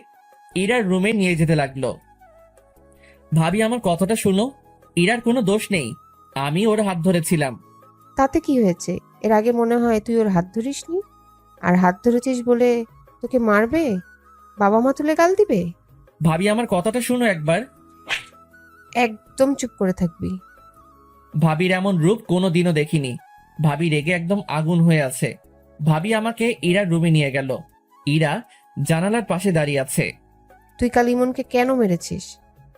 ইরার রুমে নিয়ে যেতে লাগলো। ভাবি আমার কথাটা শুনো, ইরার কোনো দোষ নেই, আমি ওর হাত ধরেছিলাম। তাতে কি হয়েছে? এর আগে মনে হয় তুই ওর হাত ধরিসনি, আর হাত ধরেছিস বলে তোকে মারবে, বাবা মা তুলে গাল দিবে? ভাবি আমার কথাটা শুনো একবার। একদম চুপ করে থাকবি। ভাবির এমন রূপ কোনোদিনও দেখিনি। ভাবি রেগে একদম আগুন হয়ে আছে। ভাবি আমাকে ইরার রুমে নিয়ে গেল। ইরা জানালার পাশে দাঁড়িয়ে আছে। তুই কাল ইমনকে কেন মেরেছিস?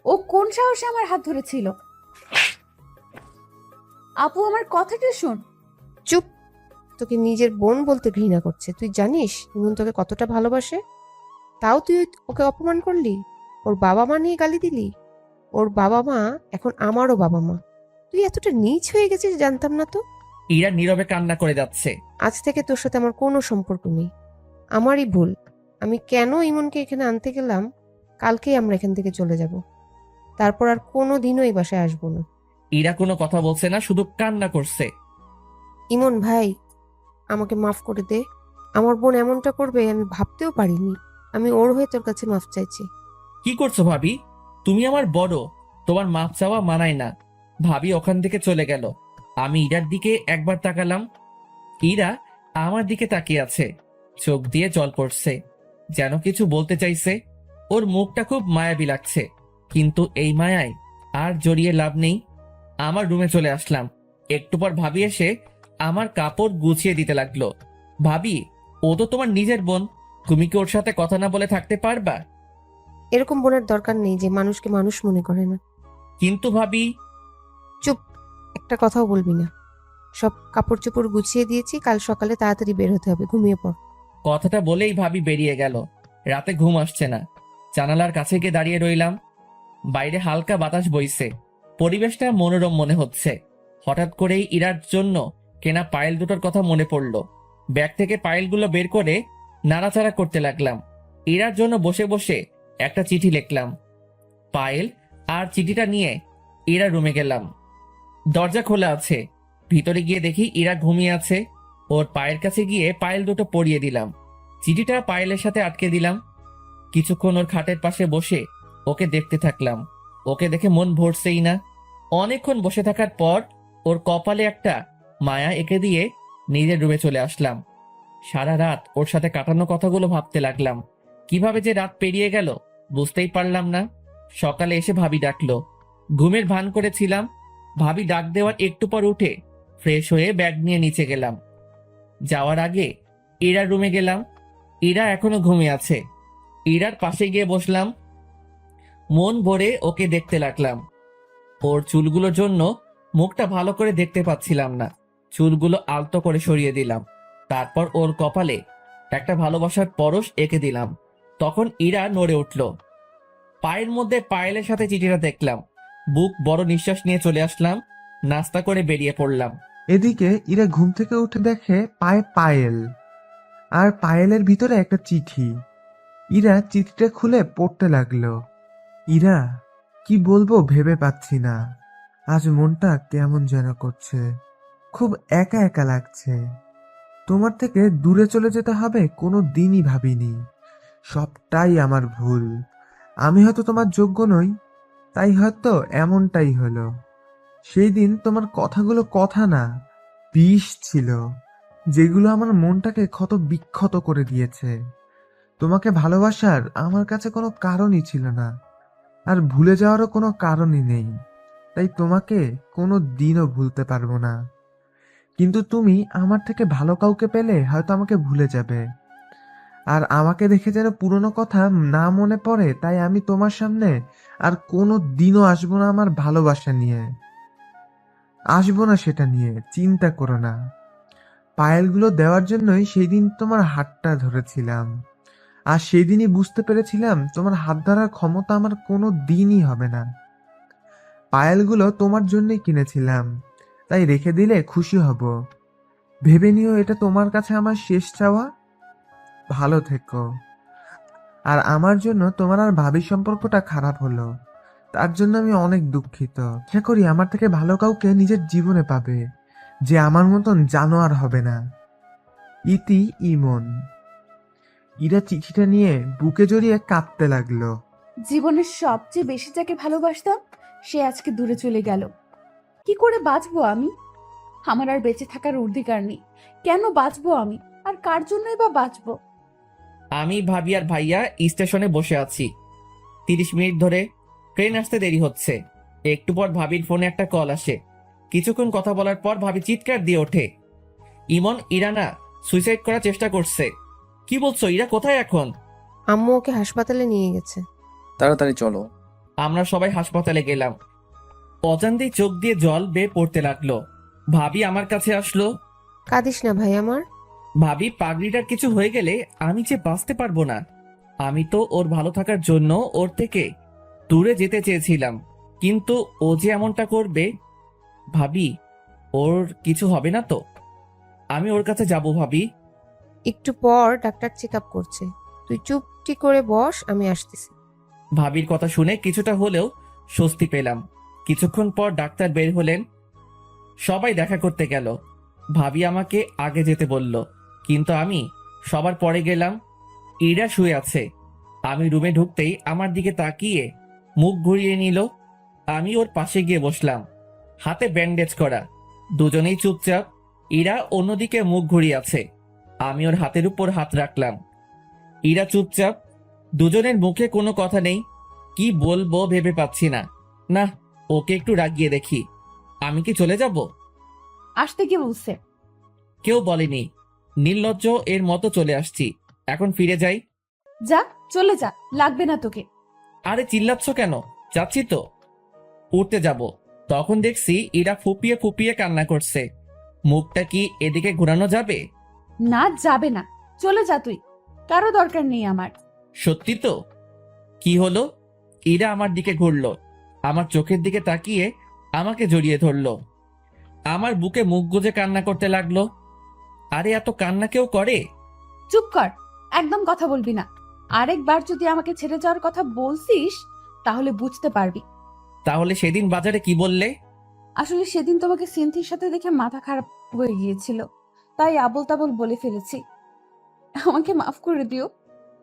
ও কোন সাহসে আমার হাত ধরেছিল? আপু আমার কথাটা শোন। চুপ। তোকে নিজের বোন বলতে ঘৃণা করছে। তুই জানিস ইমন তোকে কতটা ভালোবাসে? তাও তুই ওকে অপমান করলি, ওর বাবা মা নিয়ে গালি দিলি। ওর বাবা মা এখন আমারও বাবা মা। তুই এতটা নীচ হয়ে গেছিস জানতাম না তো। ইরা নীরবে কান্না করে যাচ্ছে। আজ থেকে তোর সাথে আমার কোনো সম্পর্ক নেই। আমারই ভুল। আমি কেন ইমনকে এখানে আনতে গেলাম, কালকেই আমরা এখান থেকে চলে যাব। তারপর আর কোনো দিনও এই বাসায় আসবো না। ইরা কোনো কথা বলছে না, শুধু কান্না করছে। ইমন ভাই, আমাকে মাফ করে দে। আমার বোন এমনটা করবে আমি ভাবতেও পারিনি। আমি ওর হয়ে তোর কাছে মাফ চাইছি। কি করছো ভাবি? তুমি আমার বড়, তোমার মাপ চাওয়া মানায় না। ভাবি ওখান থেকে চলে গেল। আমি ইরার দিকে একবার তাকালাম। ইরা আমার দিকে তাকিয়ে আছে, চোখ দিয়ে জল পড়ছে, যেন কিছু বলতে চাইছে। ওর মুখটা খুব মায়াবী লাগছে, কিন্তু এই মায়ায় আর জড়িয়ে লাভ নেই। আমার রুমে চলে আসলাম। একটু পর ভাবি এসে আমার কাপড় গুছিয়ে দিতে লাগলো। ভাবি, ও তো তোমার নিজের বোন, তুমি কি ওর সাথে কথা না বলে থাকতে পারবা? এরকম বোনের দরকার নেই যে মানুষকে মানুষ মনে করে না। কিন্তু ভাবি। চুপ, একটা কথাও বলবি না। সব কাপড় চোপড় গুছিয়ে দিয়েছি, কাল সকালে তাড়াতাড়ি বের হতে হবে। ঘুমিয়ে পড়। কথাটা বলেই ভাবি বেরিয়ে গেল। রাতে ঘুম আসছে না। জানালার কাছে গিয়ে দাঁড়িয়ে রইলাম। বাইরে হালকা বাতাস বইছে, পরিবেশটা মনোরম মনে হচ্ছে। হঠাৎ করেই ইরার জন্য কেনা পায়েল দুটোর কথা মনে পড়লো। ব্যাগ থেকে পায়েলগুলো বের করে নাড়াচাড়া করতে লাগলাম। ইরার জন্য বসে বসে একটা চিঠি লিখলাম। পায়েল আর চিঠিটা নিয়ে ইরা রুমে গেলাম। দরজা খোলা আছে। ভিতরে গিয়ে দেখি ইরা ঘুমিয়ে আছে। ওর পায়ের কাছে গিয়ে পায়েল দুটো পরিয়ে দিলাম। চিঠিটা পায়েলের সাথে আটকে দিলাম। কিছুক্ষণ ওর খাটের পাশে বসে ওকে দেখতে থাকলাম। ওকে দেখে মন ভরছেই না। অনেকক্ষণ বসে থাকার পর ওর কপালে একটা মায়া এঁকে দিয়ে নিজের রুমে চলে আসলাম। সারা রাত ওর সাথে কাটানো কথাগুলো ভাবতে লাগলাম। কিভাবে যে রাত পেরিয়ে গেল বুঝতেই পারলাম না। সকালে এসে ভাবি ডাকলো। ঘুমের ভান করেছিলাম। ভাবি ডাক দেওয়ার একটু পর উঠে ফ্রেশ হয়ে ব্যাগ নিয়ে নিচে গেলাম। যাওয়ার আগে ইরার রুমে গেলাম। ইরা এখনো ঘুমিয়ে আছে। ইরার পাশে গিয়ে বসলাম। মন ভরে ওকে দেখতে লাগলাম। ওর চুলগুলোর জন্য মুখটা ভালো করে দেখতে পাচ্ছিলাম না। চুলগুলো আলতো করে সরিয়ে দিলাম। তারপর ওর কপালে একটা ভালোবাসার পরশ এঁকে দিলাম। তখন ইরা নড়ে উঠল। পায়ের মধ্যে পায়েলের সাথে চিঠিটা দেখলাম। বুক বড় নিঃশ্বাস নিয়ে চলে আসলাম। নাস্তা করে বেরিয়ে পড়লাম। এদিকে ইরা ঘুম থেকে উঠে দেখে পায়ে পায়েল, আর পায়েলের ভিতরে একটা চিঠি। ইরা চিঠিটা খুলে পড়তে লাগলো। ইরা, কি বলবো ভেবে পাচ্ছি না। আজ মনটা কেমন যেন করছে, খুব একা একা লাগছে। তোমার থেকে দূরে চলে যেতে হবে কোনো দিনই ভাবিনি। সবটাই আমার ভুল। আমি হয়তো তোমার যোগ্য নই, তাই হয়তো এমনটাই হলো। সেই দিন তোমার কথাগুলো কথা না, বিষ ছিল, যেগুলো আমার মনটাকে ক্ষত বিক্ষত করে দিয়েছে। তোমাকে ভালোবাসার আমার কাছে কোনো কারণই ছিল না, আর ভুলে যাওয়ারও কোনো কারণই নেই। তাই তোমাকে কোনো দিনও ভুলতে পারবো না। কিন্তু তুমি আমার থেকে ভালো কাউকে পেলে হয়তো আমাকে ভুলে যাবে। আর আমাকে দেখে যেন পুরনো কথা না মনে পড়ে, তাই আমি তোমার সামনে আর কোনো দিনও আসবো না আমার ভালোবাসা নিয়ে। আসবো না সেটা নিয়ে, চিন্তা করো না। পায়েলগুলো দেওয়ার জন্যই সেই দিন তোমার হাতটা ধরেছিলাম। আর সেদিনই বুঝতে পেরেছিলাম তোমার হাত ধরার ক্ষমতা আমার কোনো দিনই হবে না। পায়েলগুলো তোমার জন্যই কিনেছিলাম, তাই রেখে দিলে খুশি হব। ভেবে নিও এটা তোমার কাছে আমার শেষ চাওয়া। ভালো থেকো। আর আমার জন্য তোমার আর ভাবির সম্পর্কটা খারাপ হলো, তার জন্য আমি অনেক দুঃখিত। আশা করি আমার থেকে ভালো কাউকে নিজের জীবনে পাবে, যে আমার মতন জানোয়ার হবে না। ইতি, ইমন। ইরা চিঠিটা নিয়ে বুকে জড়িয়ে কাঁদতে লাগলো। জীবনের সবচেয়ে বেশি যাকে ভালোবাসতাম সে আজকে দূরে চলে গেল। কি করে বাঁচবো আমি? আমার আর বেঁচে থাকার অধিকার নেই। কেন বাঁচবো আমি? আর কার জন্যই বা বাঁচবো? আমি, ভাবি আর ভাইয়া স্টেশনে বসে আছি। 30 মিনিট ধরে ট্রেন আসতে দেরি হচ্ছে। একটু পর ভাবির ফোনে একটা কল আসে। কিছুক্ষণ কথা বলার পর ভাবি চিৎকার দিয়ে ওঠে, ইমন ইরানা সুইসাইড করার চেষ্টা করছে। কি বলছো? ইরা কোথায় এখন? আম্মু ওকে হাসপাতালে নিয়ে গেছে। তাড়াতাড়ি চলো। আমরা সবাই হাসপাতালে গেলাম। অজান্তেই চোখ দিয়ে জল বেয়ে পড়তে লাগলো। ভাবি আমার কাছে আসলো। কাঁদিস না ভাই আমার। ভাবি, পাগড়িটার কিছু হয়ে গেলে আমি যে বাঁচতে পারবো না। আমি তো ওর ভালো থাকার জন্য ওর থেকে দূরে যেতে চেয়েছিলাম, কিন্তু ও যে এমনটা করবে। ভাবি, ওর কিছু হবে না তো? আমি ওর কাছে যাব ভাবি। একটু পর ডাক্তার চেক আপ করছে, তুই চুপটি করে বস, আমি আসতেছি। ভাবির কথা শুনে কিছুটা হলেও স্বস্তি পেলাম। কিছুক্ষণ পর ডাক্তার বের হলেন। সবাই দেখা করতে গেল। ভাবি আমাকে আগে যেতে বলল, কিন্তু আমি সবার পরে গেলাম। ইরা শুয়ে আছে। আমি রুমে ঢুকতেই আমার দিকে তাকিয়ে মুখ ঘুরিয়ে নিল। আমি ওর পাশে গিয়ে বসলাম। হাতে ব্যান্ডেজ করা, দুজনেই চুপচাপ। ইরা অন্যদিকে মুখ ঘুরিয়ে আছে। আমি ওর হাতের উপর হাত রাখলাম। ইরা চুপচাপ। দুজনের মুখে কোনো কথা নেই। কি বলবো ভেবে পাচ্ছি না। না, ওকে একটু রাগিয়ে দেখি। আমি কি চলে যাব? আসতে কি বলছে? কেউ বলেনি। নির্লজ্জ এর মতো চলে আসছি। এখন ফিরে যাই। যা, চলে যা, লাগবে না তোকে। আরে চিল্লাচ্ছ কেন? যাচ্ছি তো। উঠতে যাব, তখন দেখছি ইরা ফুপিয়ে ফুপিয়ে কান্না করছে। মুখটা কি এদিকে ঘোরানো যাবে? না, যাবে না। চলে যা তুই, কারো দরকার নেই আমার। সত্যি তো? কি হলো? ইরা আমার দিকে ঘুরলো, আমার চোখের দিকে তাকিয়ে আমাকে জড়িয়ে ধরলো। আমার বুকে মুখ গুজে কান্না করতে লাগলো। আরে এত কান্না কেউ করে? চুপ কর, একদম কথা বলবি না। আরেকবার যদি আমাকে ছেড়ে যাওয়ার কথা বলছিস তাহলে বুঝতে পারবি। তাহলে সেদিন বাজারে কি বললে? আসলে সেদিন তোমাকে সিনথির সাথে দেখে মাথা খারাপ হয়ে গিয়েছিল, তাই আবোল তাবোল বলে ফেলেছি। আমাকে মাফ করে দিও।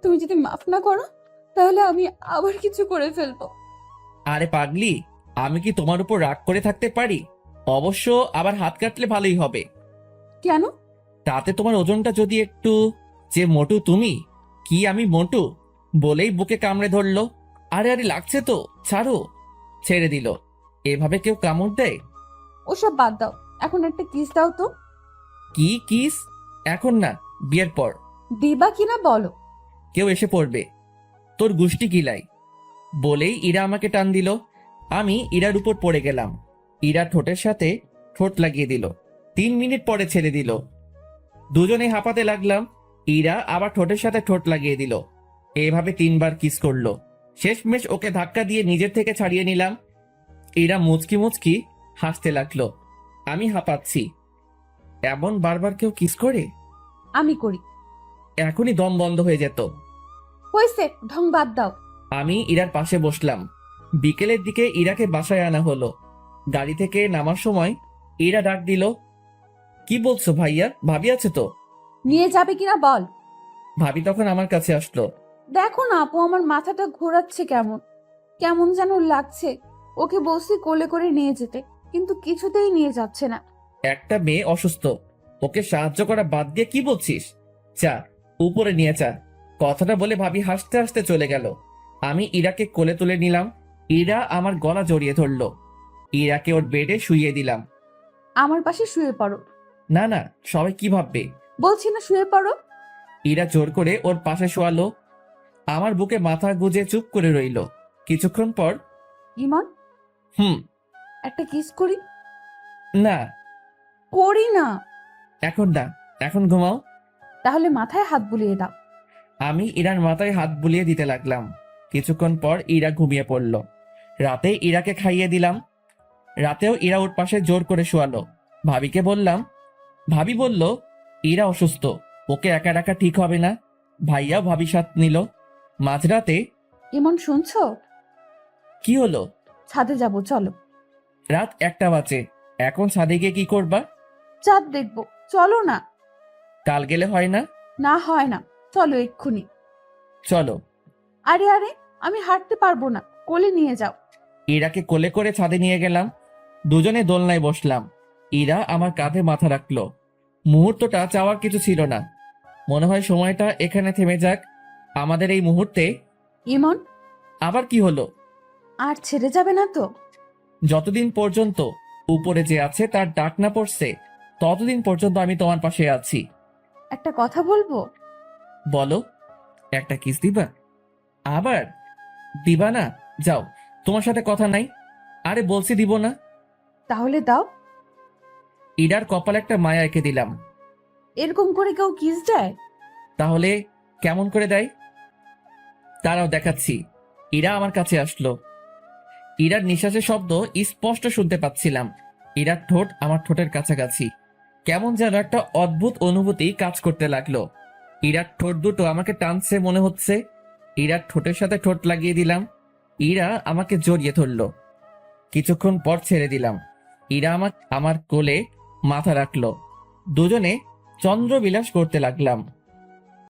তুমি যদি মাফ না করো তাহলে আমি আবার কিছু করে ফেলবো। আরে পাগলি, আমি কি তোমার উপর রাগ করে থাকতে পারি? অবশ্য আবার হাত কাটলে ভালোই হবে। কেন? তাতে তোমার ওজনটা যদি একটু। যে মোটু তুমি, কি আমি মোটু? বলেই বুকে কামড়ে ধরলো। আরে আরে লাগছে তো, ছাড়ো। ছেড়ে দিল। এভাবে কেউ কামড় দেয়? ওসব বাদ দাও, এখন একটা কিস দাও তো। কি কিস? এখন না, বিয়ের পর। দিবা কিনা বলো। কেউ এসে পড়বে। তোর গুষ্টি কিলাই। বলেই ইরা আমাকে টান দিল। আমি ইরার উপর পড়ে গেলাম। ইরা ঠোঁটের সাথে ঠোঁট লাগিয়ে দিল। 3 মিনিট পরে ছেড়ে দিল। দুজনে হাঁপাতে লাগলাম। ইরা আবার ঠোঁটের সাথে ঠোঁট লাগিয়ে দিল। এভাবে 3 বার কিস করলো। শেষমেশ ওকে ধাক্কা দিয়ে নিজের থেকে ছাড়িয়ে নিলাম। ইরা মুচকি মুচকি হাসতে লাগলো। আমি হাঁপাচ্ছি। এমন বারবার কেউ কিস করে? আমি করি। এখনই দম বন্ধ হয়ে যেত। হয়েছে, ঢং বাদ দাও। আমি ইরার পাশে বসলাম। বিকেলের দিকে ইরাকে বাসায় আনা হলো। গাড়ি থেকে নামার সময় ইরা ডাক দিল, কি বলছো ভাইয়া? ভাবি আছে তো? নিয়ে যাবে কিনা বল। ভাবি তখন আমার কাছে আসলো। দেখো না আপু, আমার মাথাটা ঘোরাচ্ছে, কেমন কেমন যেন লাগছে। ওকে বলছি কোলে করে নিয়ে যেতে, কিন্তু কিছুতেই নিয়ে যাচ্ছে না। একটা মেয়ে অসুস্থ, ওকে সাহায্য করা বাদ দিয়ে কি বলছিস? চা, উপরে নিয়ে চা। কথাটা বলে ভাবি হাসতে হাসতে চলে গেল। আমি ইরাকে কোলে তুলে নিলাম। ইরা আমার গলা জড়িয়ে ধরলো। ইরাকে ওর বেডে শুইয়ে দিলাম। আমার পাশে শুয়ে পড়ো। না না, সবাই কি ভাববে? বলছি না শুয়ে পড়ো। ইরা জোর করে ওর পাশে শোয়ালো। আমার বুকে মাথা গুজে চুপ করে রইল। কিছুক্ষণ পর, ইমন, একটা কিস করি। না করি না। এখন না, এখন ঘুমাও। তাহলে মাথায় হাত বুলিয়ে দাও। আমি ইরার মাথায় হাত বুলিয়ে দিতে লাগলাম। কিছুক্ষণ পর ইরা ঘুমিয়ে পড়ল। রাতে ইরাকে খাইয়ে দিলাম। রাতেও ইরা ওর পাশে জোর করে শোয়ালো। ভাবিকে বললাম। ভাবি বলল ইরা অসুস্থ, ওকে একা রাখা ঠিক হবে না। ভাইয়াও ভাবি সাথ নিল। মাঝরাতে ইমন শুনছো? কি হলো? ছাদে যাব, চলো। রাত 1টা বাজে, এখন ছাদে গিয়ে কি করবা? চাঁদ দেখবো, চলো না। কাল গেলে হয় না? না হয় না, চলো এক্ষুনি। চলো। আরে আরে, আমি হাঁটতে পারবো না, কোলে নিয়ে যাও। ইরাকে কোলে করে ছাদে নিয়ে গেলাম। দুজনে দোলনায় বসলাম। ইরা আমার কাঁধে মাথা রাখলো। মুহূর্তটা চাওয়ার কিছু ছিল না। মনে হয় সময়টা এখানে থেমে যাক। আমাদের এই মুহূর্তে ইমন, আবার কি হলো? আর ছেড়ে যাবে না তো? যতদিন পর্যন্ত উপরে যে আছে তার ডাক না পড়ছে, ততদিন পর্যন্ত আমি তোমার পাশে আছি। একটা কথা বলবো? বলো। একটা কিস দিবা? আবার দিবা না? যাও, তোমার সাথে কথা নাই। আরে বলছি দিব না। তাহলে দাও। ইরার কপালে একটা মায়া এঁকে দিলাম। এরকম করে কেউ কিস দেয়? তাহলে কেমন করে দেয়? তারাও দেখাচ্ছি। ইরা আমার কাছে আসলো। ইরার নিঃশ্বাসের শব্দ স্পষ্ট শুনতে পাচ্ছিলাম। ইরার ঠোঁট আমার ঠোঁটের কাছাকাছি। কেমন যেন একটা অদ্ভুত অনুভূতি কাজ করতে লাগলো। ইরার ঠোঁট দুটো আমাকে টানছে মনে হচ্ছে। ইরার ঠোঁটের সাথে ঠোঁট লাগিয়ে দিলাম। ইরা আমাকে জড়িয়ে ধরলো। কিছুক্ষণ পর ছেড়ে দিলাম। ইরা আমার কোলে মাথা রাখলো। দুজনে চন্দ্রবিলাস করতে লাগলাম।